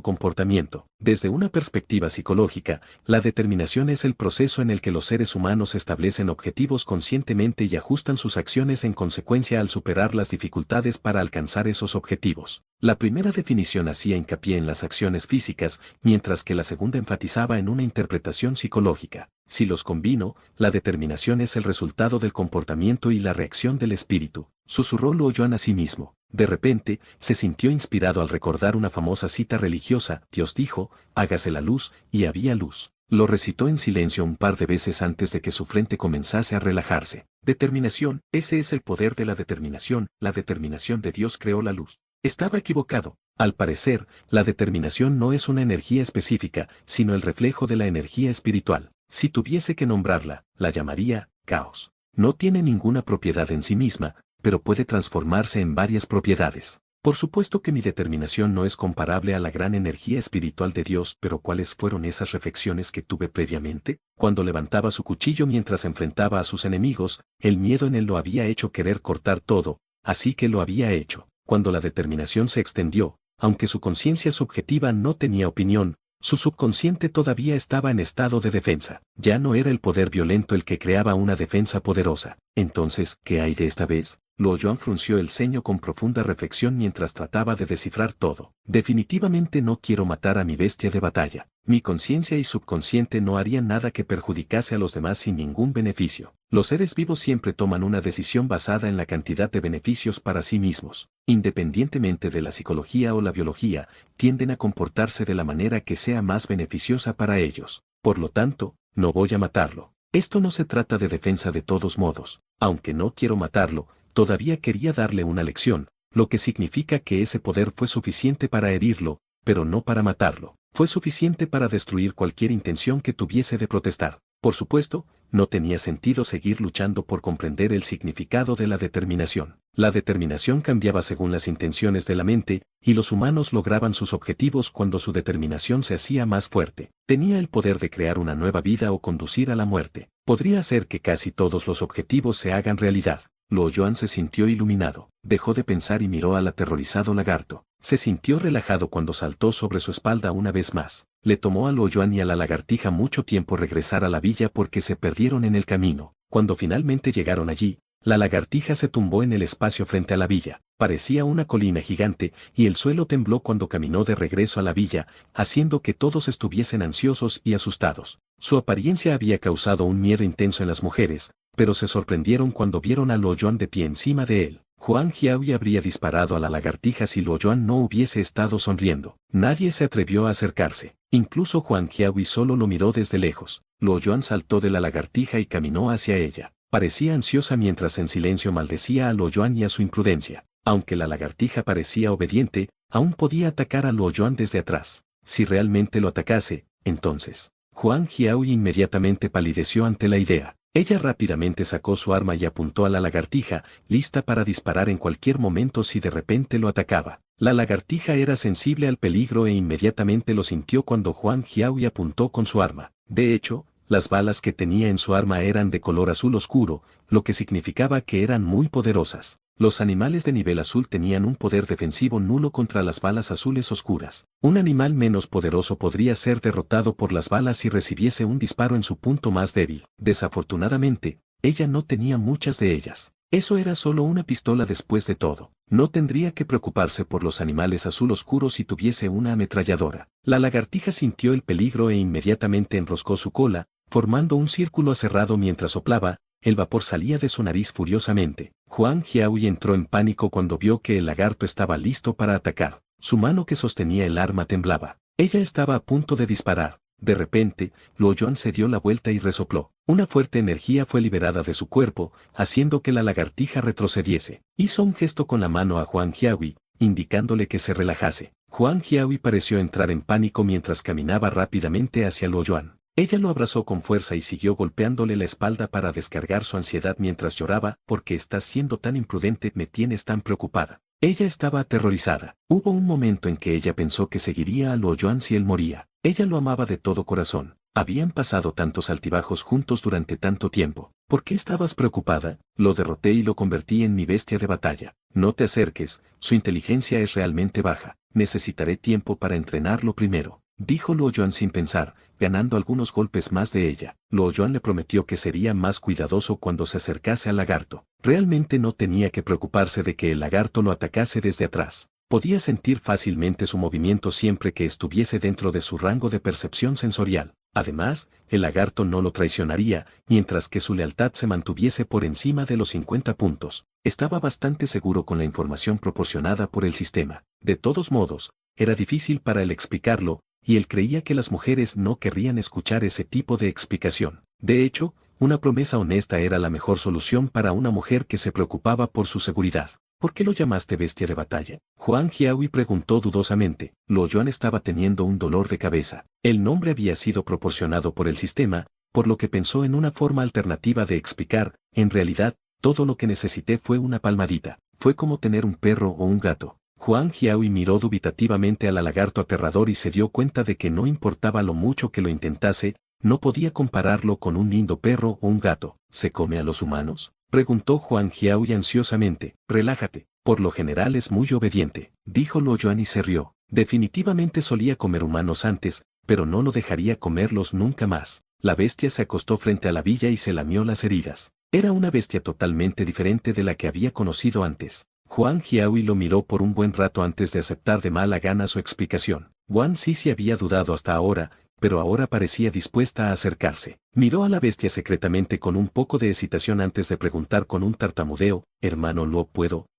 comportamiento. Desde una perspectiva psicológica, la determinación es el proceso en el que los seres humanos establecen objetivos conscientemente y ajustan sus acciones en consecuencia al superar las dificultades para alcanzar esos objetivos. La primera definición hacía hincapié en las acciones físicas, mientras que la segunda enfatizaba en una interpretación psicológica. Si los combino, la determinación es el resultado del comportamiento y la reacción del espíritu, susurró Luo Yuan a sí mismo. De repente, se sintió inspirado al recordar una famosa cita religiosa. Dios dijo, hágase la luz, y había luz. Lo recitó en silencio un par de veces antes de que su frente comenzase a relajarse. Determinación, ese es el poder de la determinación de Dios creó la luz. Estaba equivocado. Al parecer, la determinación no es una energía específica, sino el reflejo de la energía espiritual. Si tuviese que nombrarla, la llamaría caos. No tiene ninguna propiedad en sí misma, pero puede transformarse en varias propiedades. Por supuesto que mi determinación no es comparable a la gran energía espiritual de Dios, pero ¿cuáles fueron esas reflexiones que tuve previamente? Cuando levantaba su cuchillo mientras enfrentaba a sus enemigos, el miedo en él lo había hecho querer cortar todo, así que lo había hecho. Cuando la determinación se extendió, aunque su conciencia subjetiva no tenía opinión, su subconsciente todavía estaba en estado de defensa. Ya no era el poder violento el que creaba una defensa poderosa. Entonces, ¿qué hay de esta vez? Luo Yuan frunció el ceño con profunda reflexión mientras trataba de descifrar todo. Definitivamente no quiero matar a mi bestia de batalla. Mi conciencia y subconsciente no harían nada que perjudicase a los demás sin ningún beneficio. Los seres vivos siempre toman una decisión basada en la cantidad de beneficios para sí mismos. Independientemente de la psicología o la biología, tienden a comportarse de la manera que sea más beneficiosa para ellos. Por lo tanto, no voy a matarlo. Esto no se trata de defensa de todos modos. Aunque no quiero matarlo, todavía quería darle una lección, lo que significa que ese poder fue suficiente para herirlo, pero no para matarlo. Fue suficiente para destruir cualquier intención que tuviese de protestar. Por supuesto, no tenía sentido seguir luchando por comprender el significado de la determinación. La determinación cambiaba según las intenciones de la mente, y los humanos lograban sus objetivos cuando su determinación se hacía más fuerte. Tenía el poder de crear una nueva vida o conducir a la muerte. Podría hacer que casi todos los objetivos se hagan realidad. Luo Yuan se sintió iluminado. Dejó de pensar y miró al aterrorizado lagarto. Se sintió relajado cuando saltó sobre su espalda una vez más. Le tomó a Luo Yuan y a la lagartija mucho tiempo regresar a la villa porque se perdieron en el camino. Cuando finalmente llegaron allí, la lagartija se tumbó en el espacio frente a la villa. Parecía una colina gigante, y el suelo tembló cuando caminó de regreso a la villa, haciendo que todos estuviesen ansiosos y asustados. Su apariencia había causado un miedo intenso en las mujeres, pero se sorprendieron cuando vieron a Luo Yuan de pie encima de él. Huang Jiahui habría disparado a la lagartija si Luo Yuan no hubiese estado sonriendo. Nadie se atrevió a acercarse. Incluso Huang Jiahui solo lo miró desde lejos. Luo Yuan saltó de la lagartija y caminó hacia ella. Parecía ansiosa mientras en silencio maldecía a Luo Yuan y a su imprudencia. Aunque la lagartija parecía obediente, aún podía atacar a Luo Yuan desde atrás. Si realmente lo atacase, entonces. Huang Jiahui inmediatamente palideció ante la idea. Ella rápidamente sacó su arma y apuntó a la lagartija, lista para disparar en cualquier momento si de repente lo atacaba. La lagartija era sensible al peligro e inmediatamente lo sintió cuando Huang Jiahui apuntó con su arma. De hecho, las balas que tenía en su arma eran de color azul oscuro, lo que significaba que eran muy poderosas. Los animales de nivel azul tenían un poder defensivo nulo contra las balas azules oscuras. Un animal menos poderoso podría ser derrotado por las balas si recibiese un disparo en su punto más débil. Desafortunadamente, ella no tenía muchas de ellas. Eso era solo una pistola después de todo. No tendría que preocuparse por los animales azul oscuros si tuviese una ametralladora. La lagartija sintió el peligro e inmediatamente enroscó su cola, formando un círculo aserrado mientras soplaba. El vapor salía de su nariz furiosamente. Huang Jiahui entró en pánico cuando vio que el lagarto estaba listo para atacar. Su mano que sostenía el arma temblaba. Ella estaba a punto de disparar. De repente, Luo Yuan se dio la vuelta y resopló. Una fuerte energía fue liberada de su cuerpo, haciendo que la lagartija retrocediese. Hizo un gesto con la mano a Huang Jiahui, indicándole que se relajase. Huang Jiahui pareció entrar en pánico mientras caminaba rápidamente hacia Luo Yuan. Ella lo abrazó con fuerza y siguió golpeándole la espalda para descargar su ansiedad mientras lloraba. ¿Por qué estás siendo tan imprudente? Me tienes tan preocupada. Ella estaba aterrorizada. Hubo un momento en que ella pensó que seguiría a Luo Yuan si él moría. Ella lo amaba de todo corazón. Habían pasado tantos altibajos juntos durante tanto tiempo. ¿Por qué estabas preocupada? Lo derroté y lo convertí en mi bestia de batalla. No te acerques, su inteligencia es realmente baja. Necesitaré tiempo para entrenarlo primero, dijo Luo Yuan sin pensar, ganando algunos golpes más de ella. Luo Yuan le prometió que sería más cuidadoso cuando se acercase al lagarto. Realmente no tenía que preocuparse de que el lagarto lo atacase desde atrás. Podía sentir fácilmente su movimiento siempre que estuviese dentro de su rango de percepción sensorial. Además, el lagarto no lo traicionaría, mientras que su lealtad se mantuviese por encima de los 50 puntos. Estaba bastante seguro con la información proporcionada por el sistema. De todos modos, era difícil para él explicarlo, y él creía que las mujeres no querrían escuchar ese tipo de explicación. De hecho, una promesa honesta era la mejor solución para una mujer que se preocupaba por su seguridad. ¿Por qué lo llamaste bestia de batalla? Huang Jiahui preguntó dudosamente. Luo Yuan estaba teniendo un dolor de cabeza. El nombre había sido proporcionado por el sistema, por lo que pensó en una forma alternativa de explicar. En realidad, todo lo que necesité fue una palmadita. Fue como tener un perro o un gato. Huang Jiahui miró dubitativamente al lagarto aterrador y se dio cuenta de que no importaba lo mucho que lo intentase, no podía compararlo con un lindo perro o un gato. ¿Se come a los humanos?, preguntó Huang Jiahui ansiosamente. Relájate, por lo general es muy obediente, dijo Luo Yuan y se rió. Definitivamente solía comer humanos antes, pero no lo dejaría comerlos nunca más. La bestia se acostó frente a la villa y se lamió las heridas. Era una bestia totalmente diferente de la que había conocido antes. Huang Jiahui lo miró por un buen rato antes de aceptar de mala gana su explicación. Wang Sisi había dudado hasta ahora, pero ahora parecía dispuesta a acercarse. Miró a la bestia secretamente con un poco de hesitación antes de preguntar con un tartamudeo, hermano Luo,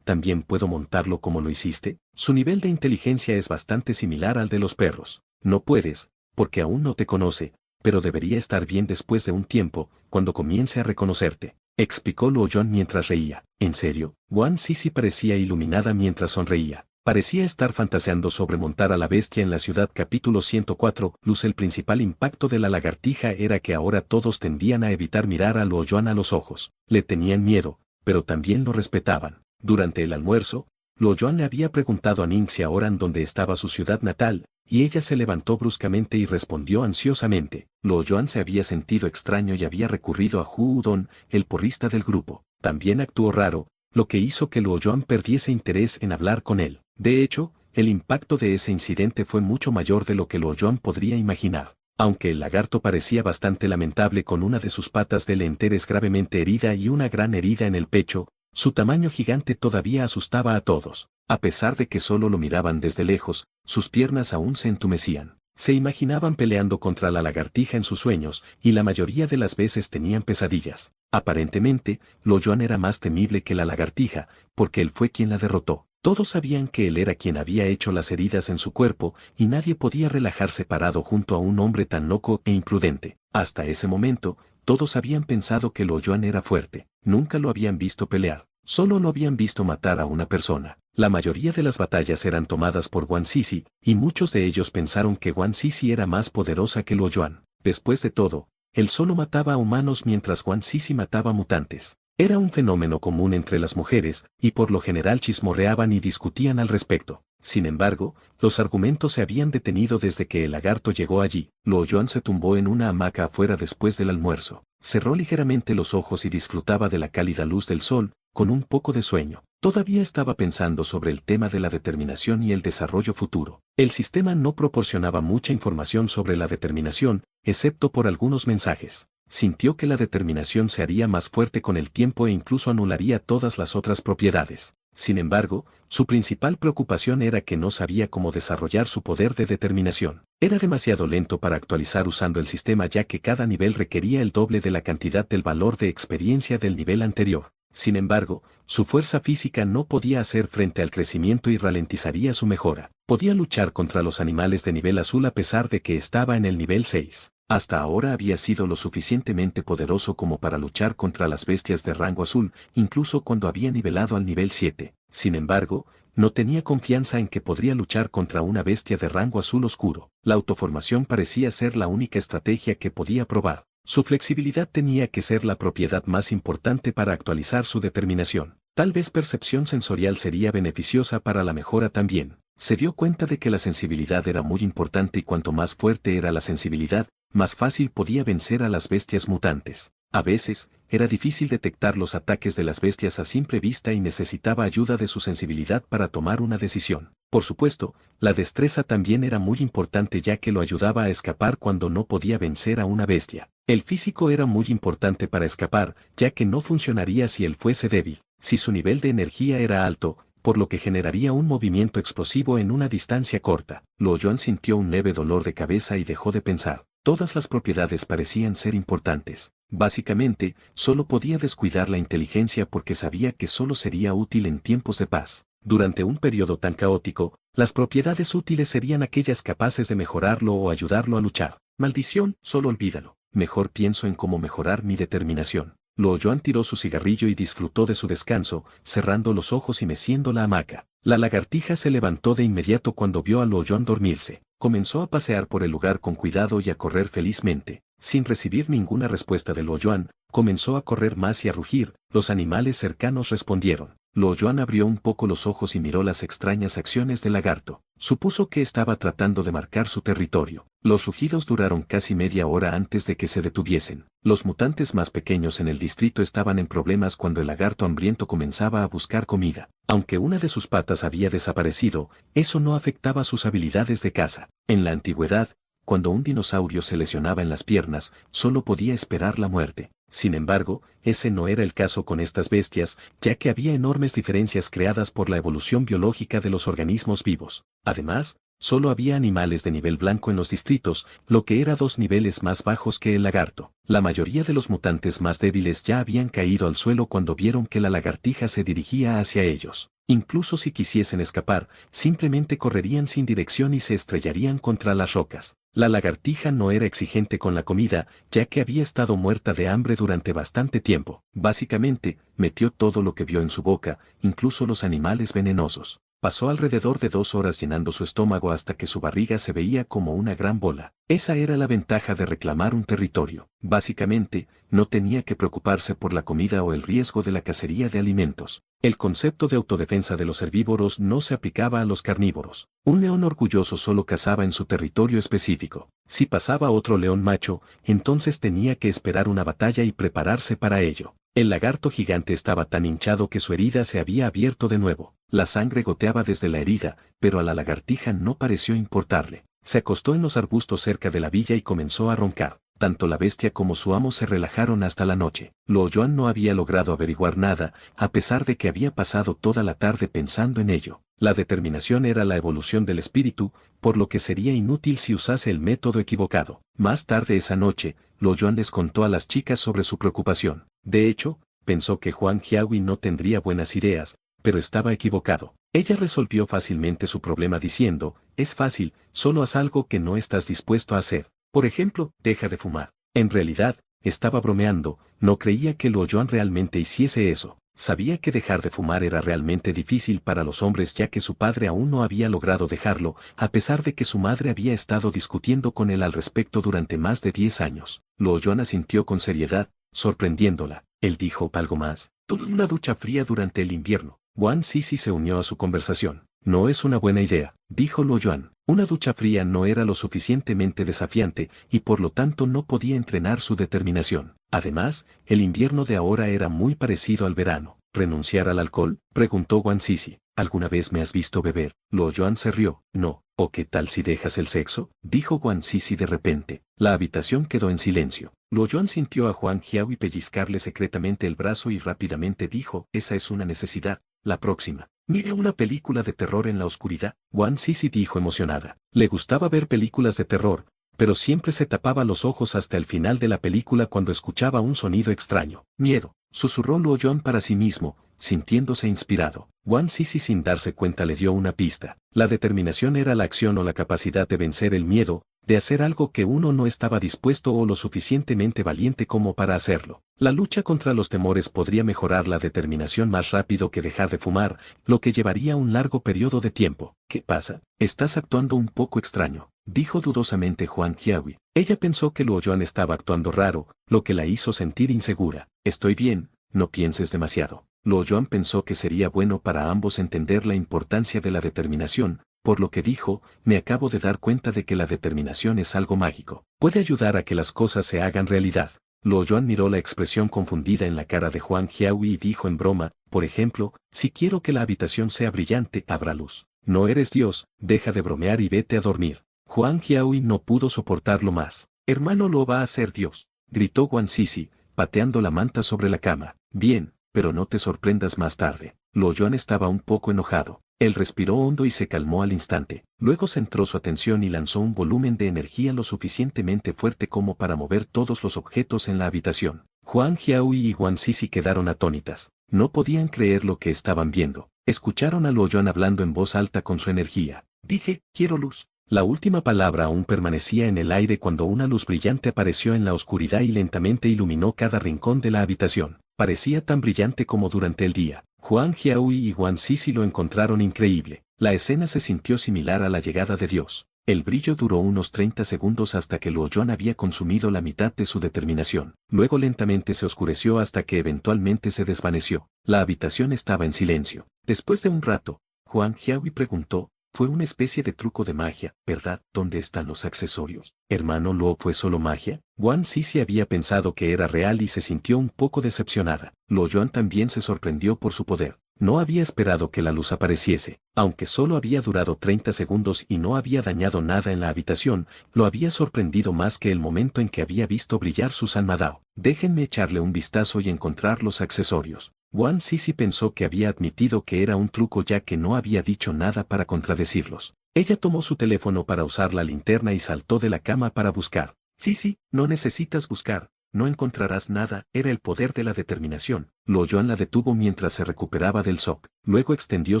¿también puedo montarlo como lo hiciste? Su nivel de inteligencia es bastante similar al de los perros. No puedes, porque aún no te conoce, pero debería estar bien después de un tiempo, cuando comience a reconocerte, explicó Luo Yuan mientras reía. ¿En serio? Wang Sisi parecía iluminada mientras sonreía. Parecía estar fantaseando sobre montar a la bestia en la ciudad. Capítulo 104. Luz. El principal impacto de la lagartija era que ahora todos tendían a evitar mirar a Luo Yuan a los ojos. Le tenían miedo, pero también lo respetaban. Durante el almuerzo, Luo Yuan le había preguntado a Ning Xiaoran dónde estaba su ciudad natal, y ella se levantó bruscamente y respondió ansiosamente. Luo Yuan se había sentido extraño y había recurrido a Hu Udon, el porrista del grupo. También actuó raro, lo que hizo que Luo Yuan perdiese interés en hablar con él. De hecho, el impacto de ese incidente fue mucho mayor de lo que Luo Yuan podría imaginar. Aunque el lagarto parecía bastante lamentable con una de sus patas delanteras gravemente herida y una gran herida en el pecho, su tamaño gigante todavía asustaba a todos. A pesar de que solo lo miraban desde lejos, sus piernas aún se entumecían. Se imaginaban peleando contra la lagartija en sus sueños, y la mayoría de las veces tenían pesadillas. Aparentemente, Luo Yuan era más temible que la lagartija, porque él fue quien la derrotó. Todos sabían que él era quien había hecho las heridas en su cuerpo, y nadie podía relajarse parado junto a un hombre tan loco e imprudente. Hasta ese momento, todos habían pensado que Luo Yuan era fuerte. Nunca lo habían visto pelear, solo lo habían visto matar a una persona. La mayoría de las batallas eran tomadas por Wang Sisi, y muchos de ellos pensaron que Wang Sisi era más poderosa que Luo Yuan. Después de todo, él solo mataba a humanos mientras Wang Sisi mataba mutantes. Era un fenómeno común entre las mujeres, y por lo general chismorreaban y discutían al respecto. Sin embargo, los argumentos se habían detenido desde que el lagarto llegó allí. Luo Yuan se tumbó en una hamaca afuera después del almuerzo. Cerró ligeramente los ojos y disfrutaba de la cálida luz del sol, con un poco de sueño. Todavía estaba pensando sobre el tema de la determinación y el desarrollo futuro. El sistema no proporcionaba mucha información sobre la determinación, excepto por algunos mensajes. Sintió que la determinación se haría más fuerte con el tiempo e incluso anularía todas las otras propiedades. Sin embargo, su principal preocupación era que no sabía cómo desarrollar su poder de determinación. Era demasiado lento para actualizar usando el sistema, ya que cada nivel requería el doble de la cantidad del valor de experiencia del nivel anterior. Sin embargo, su fuerza física no podía hacer frente al crecimiento y ralentizaría su mejora. Podía luchar contra los animales de nivel azul a pesar de que estaba en el nivel 6. Hasta ahora había sido lo suficientemente poderoso como para luchar contra las bestias de rango azul, incluso cuando había nivelado al nivel 7. Sin embargo, no tenía confianza en que podría luchar contra una bestia de rango azul oscuro. La autoformación parecía ser la única estrategia que podía probar. Su flexibilidad tenía que ser la propiedad más importante para actualizar su determinación. Tal vez percepción sensorial sería beneficiosa para la mejora también. Se dio cuenta de que la sensibilidad era muy importante y cuanto más fuerte era la sensibilidad, más fácil podía vencer a las bestias mutantes. A veces, era difícil detectar los ataques de las bestias a simple vista y necesitaba ayuda de su sensibilidad para tomar una decisión. Por supuesto, la destreza también era muy importante ya que lo ayudaba a escapar cuando no podía vencer a una bestia. El físico era muy importante para escapar, ya que no funcionaría si él fuese débil. Si su nivel de energía era alto, por lo que generaría un movimiento explosivo en una distancia corta. Luo Yuan sintió un leve dolor de cabeza y dejó de pensar. Todas las propiedades parecían ser importantes. Básicamente, solo podía descuidar la inteligencia porque sabía que solo sería útil en tiempos de paz. Durante un periodo tan caótico, las propiedades útiles serían aquellas capaces de mejorarlo o ayudarlo a luchar. Maldición, solo olvídalo. Mejor pienso en cómo mejorar mi determinación. Luo Yuan tiró su cigarrillo y disfrutó de su descanso, cerrando los ojos y meciendo la hamaca. La lagartija se levantó de inmediato cuando vio a Luo Yuan dormirse. Comenzó a pasear por el lugar con cuidado y a correr felizmente. Sin recibir ninguna respuesta de Luo Yuan, comenzó a correr más y a rugir. Los animales cercanos respondieron. Luo Yuan abrió un poco los ojos y miró las extrañas acciones del lagarto. Supuso que estaba tratando de marcar su territorio. Los rugidos duraron casi media hora antes de que se detuviesen. Los mutantes más pequeños en el distrito estaban en problemas cuando el lagarto hambriento comenzaba a buscar comida. Aunque una de sus patas había desaparecido, eso no afectaba sus habilidades de caza. En la antigüedad, cuando un dinosaurio se lesionaba en las piernas, solo podía esperar la muerte. Sin embargo, ese no era el caso con estas bestias, ya que había enormes diferencias creadas por la evolución biológica de los organismos vivos. Además, solo había animales de nivel blanco en los distritos, lo que era 2 niveles más bajos que el lagarto. La mayoría de los mutantes más débiles ya habían caído al suelo cuando vieron que la lagartija se dirigía hacia ellos. Incluso si quisiesen escapar, simplemente correrían sin dirección y se estrellarían contra las rocas. La lagartija no era exigente con la comida, ya que había estado muerta de hambre durante bastante tiempo. Básicamente, metió todo lo que vio en su boca, incluso los animales venenosos. Pasó alrededor de 2 horas llenando su estómago hasta que su barriga se veía como una gran bola. Esa era la ventaja de reclamar un territorio. Básicamente, no tenía que preocuparse por la comida o el riesgo de la cacería de alimentos. El concepto de autodefensa de los herbívoros no se aplicaba a los carnívoros. Un león orgulloso solo cazaba en su territorio específico. Si pasaba otro león macho, entonces tenía que esperar una batalla y prepararse para ello. El lagarto gigante estaba tan hinchado que su herida se había abierto de nuevo. La sangre goteaba desde la herida, pero a la lagartija no pareció importarle. Se acostó en los arbustos cerca de la villa y comenzó a roncar. Tanto la bestia como su amo se relajaron hasta la noche. Luo Yuan no había logrado averiguar nada, a pesar de que había pasado toda la tarde pensando en ello. La determinación era la evolución del espíritu, por lo que sería inútil si usase el método equivocado. Más tarde esa noche, Luo Yuan les contó a las chicas sobre su preocupación. De hecho, pensó que Huang Jiahui no tendría buenas ideas, pero estaba equivocado. Ella resolvió fácilmente su problema diciendo, es fácil, solo haz algo que no estás dispuesto a hacer. Por ejemplo, deja de fumar. En realidad, estaba bromeando, no creía que Luo Yuan realmente hiciese eso. Sabía que dejar de fumar era realmente difícil para los hombres ya que su padre aún no había logrado dejarlo, a pesar de que su madre había estado discutiendo con él al respecto durante más de 10 años. Luo Yuan asintió con seriedad, sorprendiéndola. Él dijo algo más. Tuve una ducha fría durante el invierno. Wang Sisi se unió a su conversación. No es una buena idea, dijo Luo Yuan. Una ducha fría no era lo suficientemente desafiante y por lo tanto no podía entrenar su determinación. Además, el invierno de ahora era muy parecido al verano. ¿Renunciar al alcohol?, preguntó Wang Sisi. ¿Alguna vez me has visto beber? Luo Yuan se rió. No. ¿O qué tal si dejas el sexo?, dijo Wang Sisi de repente. La habitación quedó en silencio. Luo Yuan sintió a Huang Jiahui pellizcarle secretamente el brazo y rápidamente dijo, esa es una necesidad. La próxima. Mira una película de terror en la oscuridad. Wang Sisi dijo emocionada. Le gustaba ver películas de terror, pero siempre se tapaba los ojos hasta el final de la película cuando escuchaba un sonido extraño. Miedo, susurró Luo Yuan para sí mismo, sintiéndose inspirado. Wang Sisi sin darse cuenta le dio una pista. La determinación era la acción o la capacidad de vencer el miedo, de hacer algo que uno no estaba dispuesto o lo suficientemente valiente como para hacerlo. La lucha contra los temores podría mejorar la determinación más rápido que dejar de fumar, lo que llevaría un largo periodo de tiempo. ¿Qué pasa? Estás actuando un poco extraño, dijo dudosamente Huang Jiahui. Ella pensó que Luo Yuan estaba actuando raro, lo que la hizo sentir insegura. Estoy bien, no pienses demasiado. Luo Yuan pensó que sería bueno para ambos entender la importancia de la determinación, por lo que dijo, me acabo de dar cuenta de que la determinación es algo mágico. Puede ayudar a que las cosas se hagan realidad. Luo Yuan miró la expresión confundida en la cara de Huang Jiahui y dijo en broma, por ejemplo, si quiero que la habitación sea brillante, habrá luz. No eres Dios, deja de bromear y vete a dormir. Huang Jiahui no pudo soportarlo más. Hermano, lo va a hacer Dios, gritó Guan Sisi, pateando la manta sobre la cama. Bien, pero no te sorprendas más tarde. Luo Yuan estaba un poco enojado. Él respiró hondo y se calmó al instante. Luego centró su atención y lanzó un volumen de energía lo suficientemente fuerte como para mover todos los objetos en la habitación. Huang Jiahui y Guan Sisi quedaron atónitas. No podían creer lo que estaban viendo. Escucharon a Luo Yuan hablando en voz alta con su energía. Dije, quiero luz. La última palabra aún permanecía en el aire cuando una luz brillante apareció en la oscuridad y lentamente iluminó cada rincón de la habitación. Parecía tan brillante como durante el día. Huang Jiahui y Guan Sisi lo encontraron increíble. La escena se sintió similar a la llegada de Dios. El brillo duró unos 30 segundos hasta que Luo Yuan había consumido la mitad de su determinación. Luego lentamente se oscureció hasta que eventualmente se desvaneció. La habitación estaba en silencio. Después de un rato, Huang Jiahui preguntó, fue una especie de truco de magia, ¿verdad? ¿Dónde están los accesorios? Hermano Luo, ¿fue solo magia? Guan Sisi había pensado que era real y se sintió un poco decepcionada. Luo Yuan también se sorprendió por su poder. No había esperado que la luz apareciese, aunque solo había durado 30 segundos y no había dañado nada en la habitación, lo había sorprendido más que el momento en que había visto brillar su San Madao. Déjenme echarle un vistazo y encontrar los accesorios. Guan Sisi pensó que había admitido que era un truco ya que no había dicho nada para contradecirlos. Ella tomó su teléfono para usar la linterna y saltó de la cama para buscar. Sisi, no necesitas buscar. No encontrarás nada, era el poder de la determinación. Luo Yuan la detuvo mientras se recuperaba del shock. Luego extendió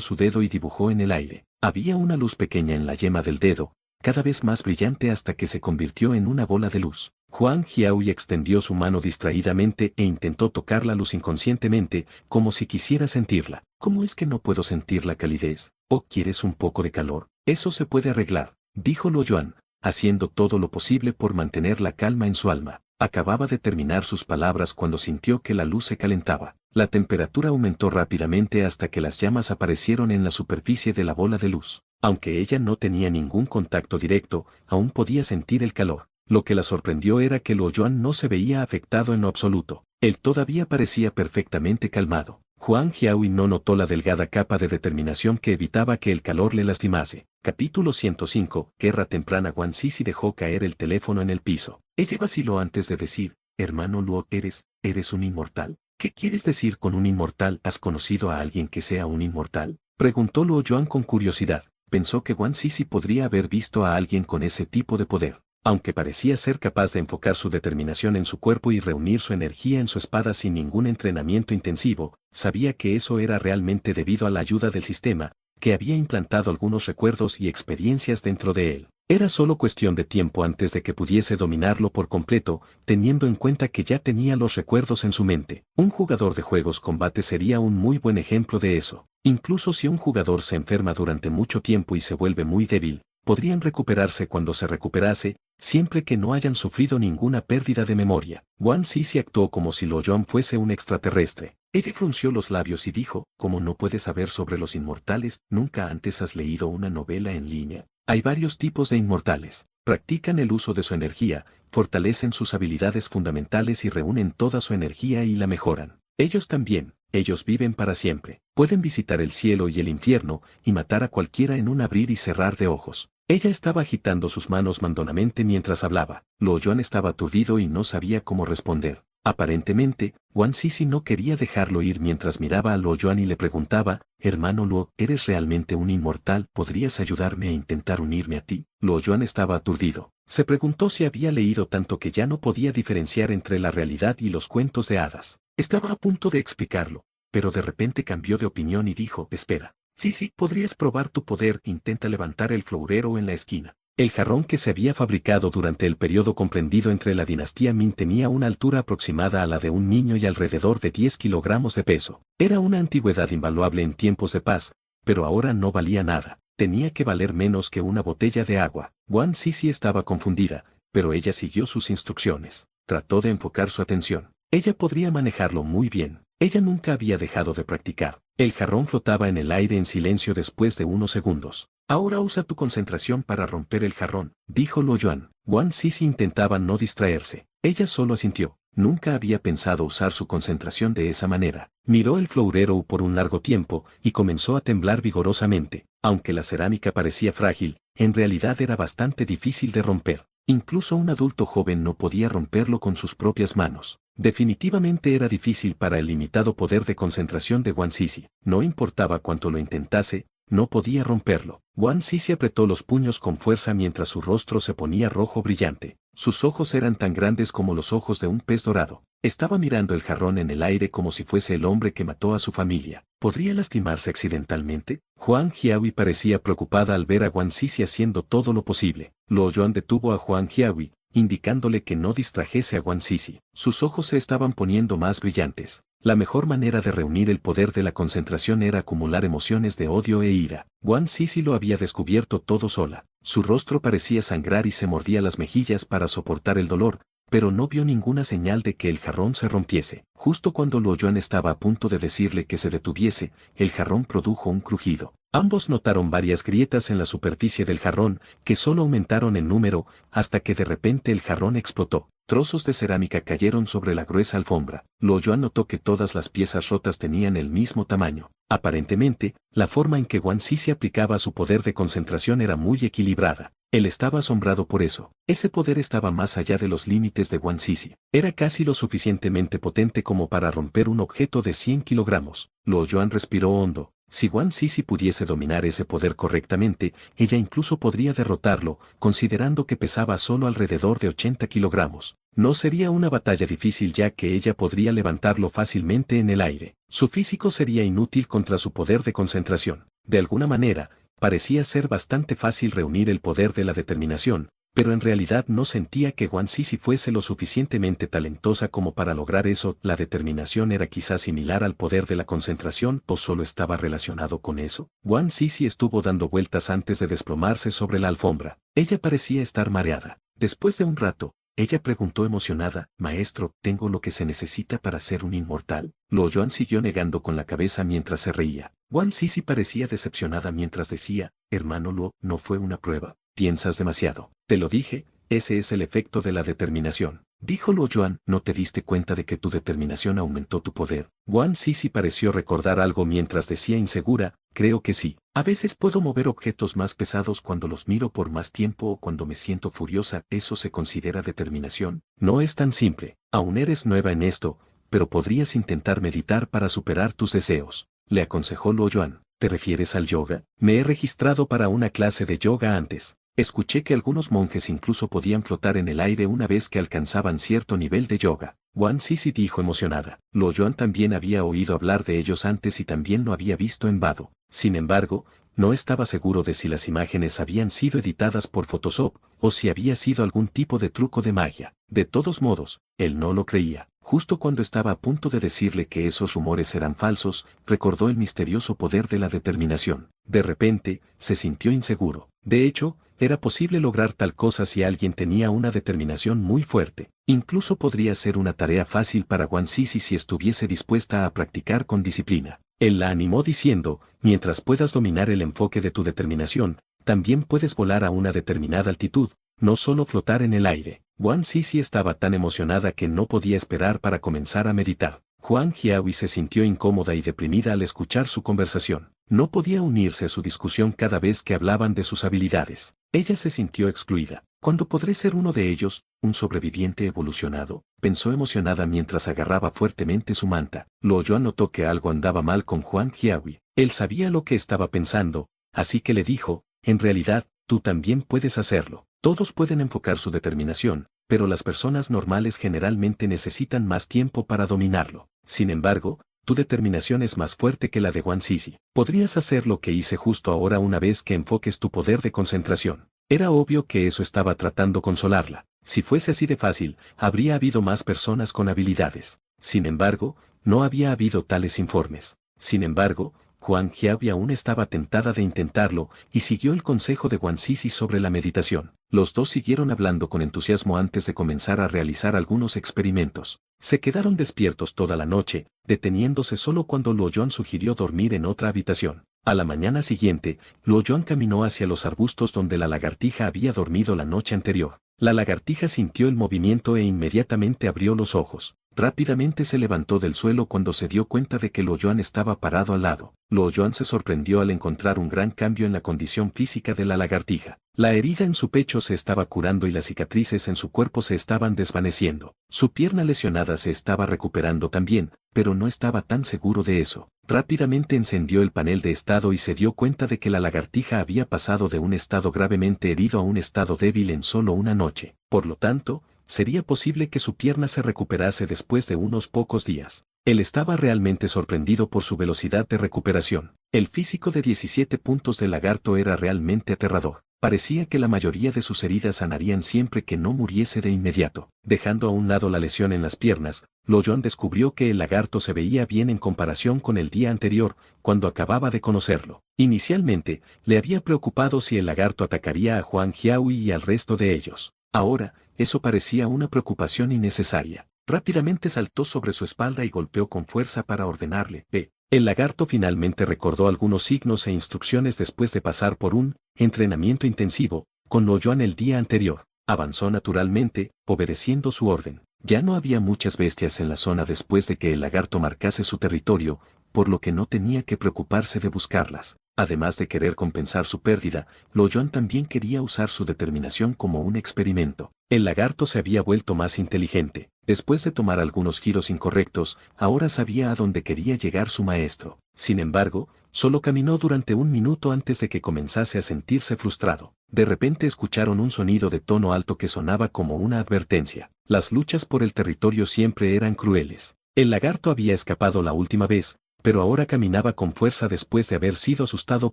su dedo y dibujó en el aire. Había una luz pequeña en la yema del dedo, cada vez más brillante hasta que se convirtió en una bola de luz. Huang Jiahui extendió su mano distraídamente e intentó tocar la luz inconscientemente, como si quisiera sentirla. ¿Cómo es que no puedo sentir la calidez? ¿O quieres un poco de calor? Eso se puede arreglar, dijo Luo Yuan, haciendo todo lo posible por mantener la calma en su alma. Acababa de terminar sus palabras cuando sintió que la luz se calentaba. La temperatura aumentó rápidamente hasta que las llamas aparecieron en la superficie de la bola de luz. Aunque ella no tenía ningún contacto directo, aún podía sentir el calor. Lo que la sorprendió era que Luo Yuan no se veía afectado en lo absoluto. Él todavía parecía perfectamente calmado. Huang Jiahui no notó la delgada capa de determinación que evitaba que el calor le lastimase. Capítulo 105. Guerra temprana. Guan Sisi dejó caer el teléfono en el piso. Ella vaciló antes de decir, hermano Luo, ¿eres un inmortal? ¿Qué quieres decir con un inmortal? ¿Has conocido a alguien que sea un inmortal? Preguntó Luo Yuan con curiosidad. Pensó que Guan Sisi podría haber visto a alguien con ese tipo de poder. Aunque parecía ser capaz de enfocar su determinación en su cuerpo y reunir su energía en su espada sin ningún entrenamiento intensivo, sabía que eso era realmente debido a la ayuda del sistema, que había implantado algunos recuerdos y experiencias dentro de él. Era solo cuestión de tiempo antes de que pudiese dominarlo por completo, teniendo en cuenta que ya tenía los recuerdos en su mente. Un jugador de juegos combate sería un muy buen ejemplo de eso. Incluso si un jugador se enferma durante mucho tiempo y se vuelve muy débil, podrían recuperarse cuando se recuperase, siempre que no hayan sufrido ninguna pérdida de memoria. Guan Sisi actuó como si Luo Yuan fuese un extraterrestre. Ella frunció los labios y dijo, ¿cómo no puedes saber sobre los inmortales? ¿Nunca antes has leído una novela en línea? Hay varios tipos de inmortales. Practican el uso de su energía, fortalecen sus habilidades fundamentales y reúnen toda su energía y la mejoran. Ellos también, ellos viven para siempre. Pueden visitar el cielo y el infierno, y matar a cualquiera en un abrir y cerrar de ojos. Ella estaba agitando sus manos mandonamente mientras hablaba. Luo Yuan estaba aturdido y no sabía cómo responder. Aparentemente, Guan Sisi no quería dejarlo ir mientras miraba a Luo Yuan y le preguntaba, hermano Luo, ¿eres realmente un inmortal? ¿Podrías ayudarme a intentar unirme a ti? Luo Yuan estaba aturdido. Se preguntó si había leído tanto que ya no podía diferenciar entre la realidad y los cuentos de hadas. Estaba a punto de explicarlo, pero de repente cambió de opinión y dijo, espera. Sí, podrías probar tu poder, intenta levantar el florero en la esquina. El jarrón que se había fabricado durante el periodo comprendido entre la dinastía Ming tenía una altura aproximada a la de un niño y alrededor de 10 kilogramos de peso. Era una antigüedad invaluable en tiempos de paz, pero ahora no valía nada. Tenía que valer menos que una botella de agua. Guan Sisi estaba confundida, pero ella siguió sus instrucciones. Trató de enfocar su atención. Ella podría manejarlo muy bien. Ella nunca había dejado de practicar. El jarrón flotaba en el aire en silencio después de unos segundos. Ahora usa tu concentración para romper el jarrón, dijo Luo Yuan. Guan Sisi intentaba no distraerse. Ella solo asintió. Nunca había pensado usar su concentración de esa manera. Miró el florero por un largo tiempo y comenzó a temblar vigorosamente. Aunque la cerámica parecía frágil, en realidad era bastante difícil de romper. Incluso un adulto joven no podía romperlo con sus propias manos. Definitivamente era difícil para el limitado poder de concentración de Guan Sisi. No importaba cuánto lo intentase, no podía romperlo. Guan Sisi apretó los puños con fuerza mientras su rostro se ponía rojo brillante. Sus ojos eran tan grandes como los ojos de un pez dorado. Estaba mirando el jarrón en el aire como si fuese el hombre que mató a su familia. ¿Podría lastimarse accidentalmente? Huang Jiahui parecía preocupada al ver a Guan Sisi haciendo todo lo posible. Luo Yuan detuvo a Huang Jiahui, indicándole que no distrajese a Guan Sisi. Sus ojos se estaban poniendo más brillantes. La mejor manera de reunir el poder de la concentración era acumular emociones de odio e ira. Guan Sisi lo había descubierto todo sola. Su rostro parecía sangrar y se mordía las mejillas para soportar el dolor, pero no vio ninguna señal de que el jarrón se rompiese. Justo cuando Luo Yuan estaba a punto de decirle que se detuviese, el jarrón produjo un crujido. Ambos notaron varias grietas en la superficie del jarrón, que solo aumentaron en número, hasta que de repente el jarrón explotó. Trozos de cerámica cayeron sobre la gruesa alfombra. Luo Yuan notó que todas las piezas rotas tenían el mismo tamaño. Aparentemente, la forma en que Guan Sisi aplicaba su poder de concentración era muy equilibrada. Él estaba asombrado por eso. Ese poder estaba más allá de los límites de Guan Sisi. Era casi lo suficientemente potente como para romper un objeto de 100 kilogramos. Luo Yuan respiró hondo. Si Guan Sisi pudiese dominar ese poder correctamente, ella incluso podría derrotarlo, considerando que pesaba solo alrededor de 80 kilogramos. No sería una batalla difícil ya que ella podría levantarlo fácilmente en el aire. Su físico sería inútil contra su poder de concentración. De alguna manera, parecía ser bastante fácil reunir el poder de la determinación, pero en realidad no sentía que Guan Sisi fuese lo suficientemente talentosa como para lograr eso. La determinación era quizás similar al poder de la concentración o solo estaba relacionado con eso. Guan Sisi estuvo dando vueltas antes de desplomarse sobre la alfombra. Ella parecía estar mareada. Después de un rato, ella preguntó emocionada, «Maestro, ¿tengo lo que se necesita para ser un inmortal?» Luo Yuan siguió negando con la cabeza mientras se reía. Guan Sisi parecía decepcionada mientras decía, «Hermano Luo, no fue una prueba. Piensas demasiado. Te lo dije, ese es el efecto de la determinación». Dijo Luo Yuan, «¿No te diste cuenta de que tu determinación aumentó tu poder?» Guan Sisi pareció recordar algo mientras decía insegura, «Creo que sí. A veces puedo mover objetos más pesados cuando los miro por más tiempo o cuando me siento furiosa. ¿Eso se considera determinación?» No es tan simple. Aún eres nueva en esto, pero podrías intentar meditar para superar tus deseos. Le aconsejó Luo Yuan. ¿Te refieres al yoga? Me he registrado para una clase de yoga antes. Escuché que algunos monjes incluso podían flotar en el aire una vez que alcanzaban cierto nivel de yoga. Guan Sisi dijo emocionada. Luo Yuan también había oído hablar de ellos antes y también lo había visto en Vado. Sin embargo, no estaba seguro de si las imágenes habían sido editadas por Photoshop o si había sido algún tipo de truco de magia. De todos modos, él no lo creía. Justo cuando estaba a punto de decirle que esos rumores eran falsos, recordó el misterioso poder de la determinación. De repente, se sintió inseguro. De hecho, era posible lograr tal cosa si alguien tenía una determinación muy fuerte. Incluso podría ser una tarea fácil para Guan Sisi si estuviese dispuesta a practicar con disciplina. Él la animó diciendo, mientras puedas dominar el enfoque de tu determinación, también puedes volar a una determinada altitud, no solo flotar en el aire. Guan Sisi estaba tan emocionada que no podía esperar para comenzar a meditar. Huang Jiahui se sintió incómoda y deprimida al escuchar su conversación. No podía unirse a su discusión cada vez que hablaban de sus habilidades. Ella se sintió excluida. ¿Cuándo podré ser uno de ellos, un sobreviviente evolucionado? Pensó emocionada mientras agarraba fuertemente su manta. Luo Yuan notó que algo andaba mal con Huang Jiahui. Él sabía lo que estaba pensando, así que le dijo, en realidad, tú también puedes hacerlo. Todos pueden enfocar su determinación, pero las personas normales generalmente necesitan más tiempo para dominarlo. Sin embargo, tu determinación es más fuerte que la de Guan Sisi. Podrías hacer lo que hice justo ahora una vez que enfoques tu poder de concentración. Era obvio que eso estaba tratando consolarla. Si fuese así de fácil, habría habido más personas con habilidades. Sin embargo, no había habido tales informes. Sin embargo, Huang Jiaobi aún estaba tentada de intentarlo y siguió el consejo de Wang Sisi sobre la meditación. Los dos siguieron hablando con entusiasmo antes de comenzar a realizar algunos experimentos. Se quedaron despiertos toda la noche, deteniéndose solo cuando Luo Yuan sugirió dormir en otra habitación. A la mañana siguiente, Luo Yuan caminó hacia los arbustos donde la lagartija había dormido la noche anterior. La lagartija sintió el movimiento e inmediatamente abrió los ojos. Rápidamente se levantó del suelo cuando se dio cuenta de que Luo Yuan estaba parado al lado. Luo Yuan se sorprendió al encontrar un gran cambio en la condición física de la lagartija. La herida en su pecho se estaba curando y las cicatrices en su cuerpo se estaban desvaneciendo. Su pierna lesionada se estaba recuperando también, pero no estaba tan seguro de eso. Rápidamente encendió el panel de estado y se dio cuenta de que la lagartija había pasado de un estado gravemente herido a un estado débil en solo una noche. Por lo tanto, sería posible que su pierna se recuperase después de unos pocos días. Él estaba realmente sorprendido por su velocidad de recuperación. El físico de 17 puntos del lagarto era realmente aterrador. Parecía que la mayoría de sus heridas sanarían siempre que no muriese de inmediato. Dejando a un lado la lesión en las piernas, Luo Yuan descubrió que el lagarto se veía bien en comparación con el día anterior, cuando acababa de conocerlo. Inicialmente, le había preocupado si el lagarto atacaría a Huang Jiaobi y al resto de ellos. Ahora, eso parecía una preocupación innecesaria. Rápidamente saltó sobre su espalda y golpeó con fuerza para ordenarle, ve. El lagarto finalmente recordó algunos signos e instrucciones después de pasar por un entrenamiento intensivo con Luo Yuan el día anterior. Avanzó naturalmente, obedeciendo su orden. Ya no había muchas bestias en la zona después de que el lagarto marcase su territorio, por lo que no tenía que preocuparse de buscarlas. Además de querer compensar su pérdida, Luo Yuan también quería usar su determinación como un experimento. El lagarto se había vuelto más inteligente. Después de tomar algunos giros incorrectos, ahora sabía a dónde quería llegar su maestro. Sin embargo, solo caminó durante un minuto antes de que comenzase a sentirse frustrado. De repente escucharon un sonido de tono alto que sonaba como una advertencia. Las luchas por el territorio siempre eran crueles. El lagarto había escapado la última vez, pero ahora caminaba con fuerza después de haber sido asustado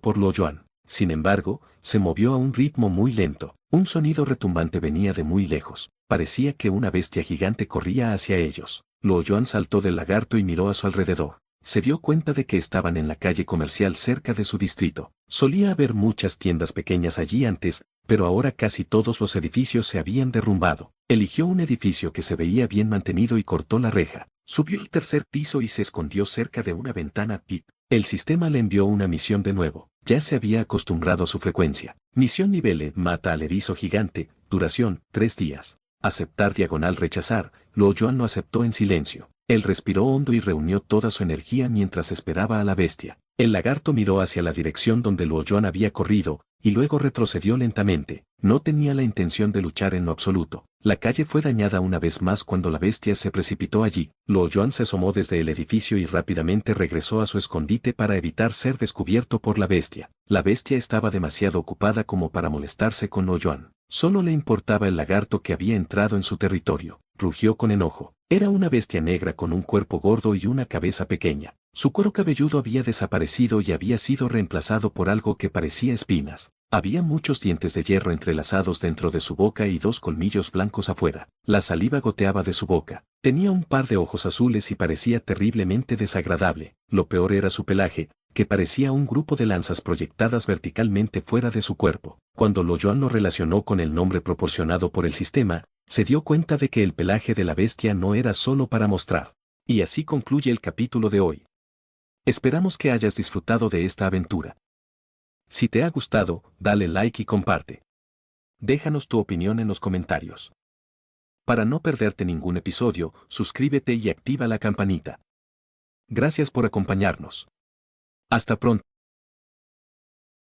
por Luo Yuan. Sin embargo, se movió a un ritmo muy lento. Un sonido retumbante venía de muy lejos. Parecía que una bestia gigante corría hacia ellos. Luo Yuan saltó del lagarto y miró a su alrededor. Se dio cuenta de que estaban en la calle comercial cerca de su distrito. Solía haber muchas tiendas pequeñas allí antes, pero ahora casi todos los edificios se habían derrumbado. Eligió un edificio que se veía bien mantenido y cortó la reja. Subió al tercer piso y se escondió cerca de una ventana VIP. El sistema le envió una misión de nuevo. Ya se había acostumbrado a su frecuencia. Misión nivel E, mata al erizo gigante, duración, 3 días. Aceptar diagonal rechazar, Luo Yuan lo aceptó en silencio. Él respiró hondo y reunió toda su energía mientras esperaba a la bestia. El lagarto miró hacia la dirección donde Luo Yuan había corrido, y luego retrocedió lentamente. No tenía la intención de luchar en lo absoluto. La calle fue dañada una vez más cuando la bestia se precipitó allí. Luo Yuan se asomó desde el edificio y rápidamente regresó a su escondite para evitar ser descubierto por la bestia. La bestia estaba demasiado ocupada como para molestarse con Luo Yuan. Solo le importaba el lagarto que había entrado en su territorio. Rugió con enojo. Era una bestia negra con un cuerpo gordo y una cabeza pequeña. Su cuero cabelludo había desaparecido y había sido reemplazado por algo que parecía espinas. Había muchos dientes de hierro entrelazados dentro de su boca y 2 colmillos blancos afuera. La saliva goteaba de su boca. Tenía un par de ojos azules y parecía terriblemente desagradable. Lo peor era su pelaje, que parecía un grupo de lanzas proyectadas verticalmente fuera de su cuerpo. Cuando Luo Yuan lo relacionó con el nombre proporcionado por el sistema, se dio cuenta de que el pelaje de la bestia no era solo para mostrar. Y así concluye el capítulo de hoy. Esperamos que hayas disfrutado de esta aventura. Si te ha gustado, dale like y comparte. Déjanos tu opinión en los comentarios. Para no perderte ningún episodio, suscríbete y activa la campanita. Gracias por acompañarnos. Hasta pronto.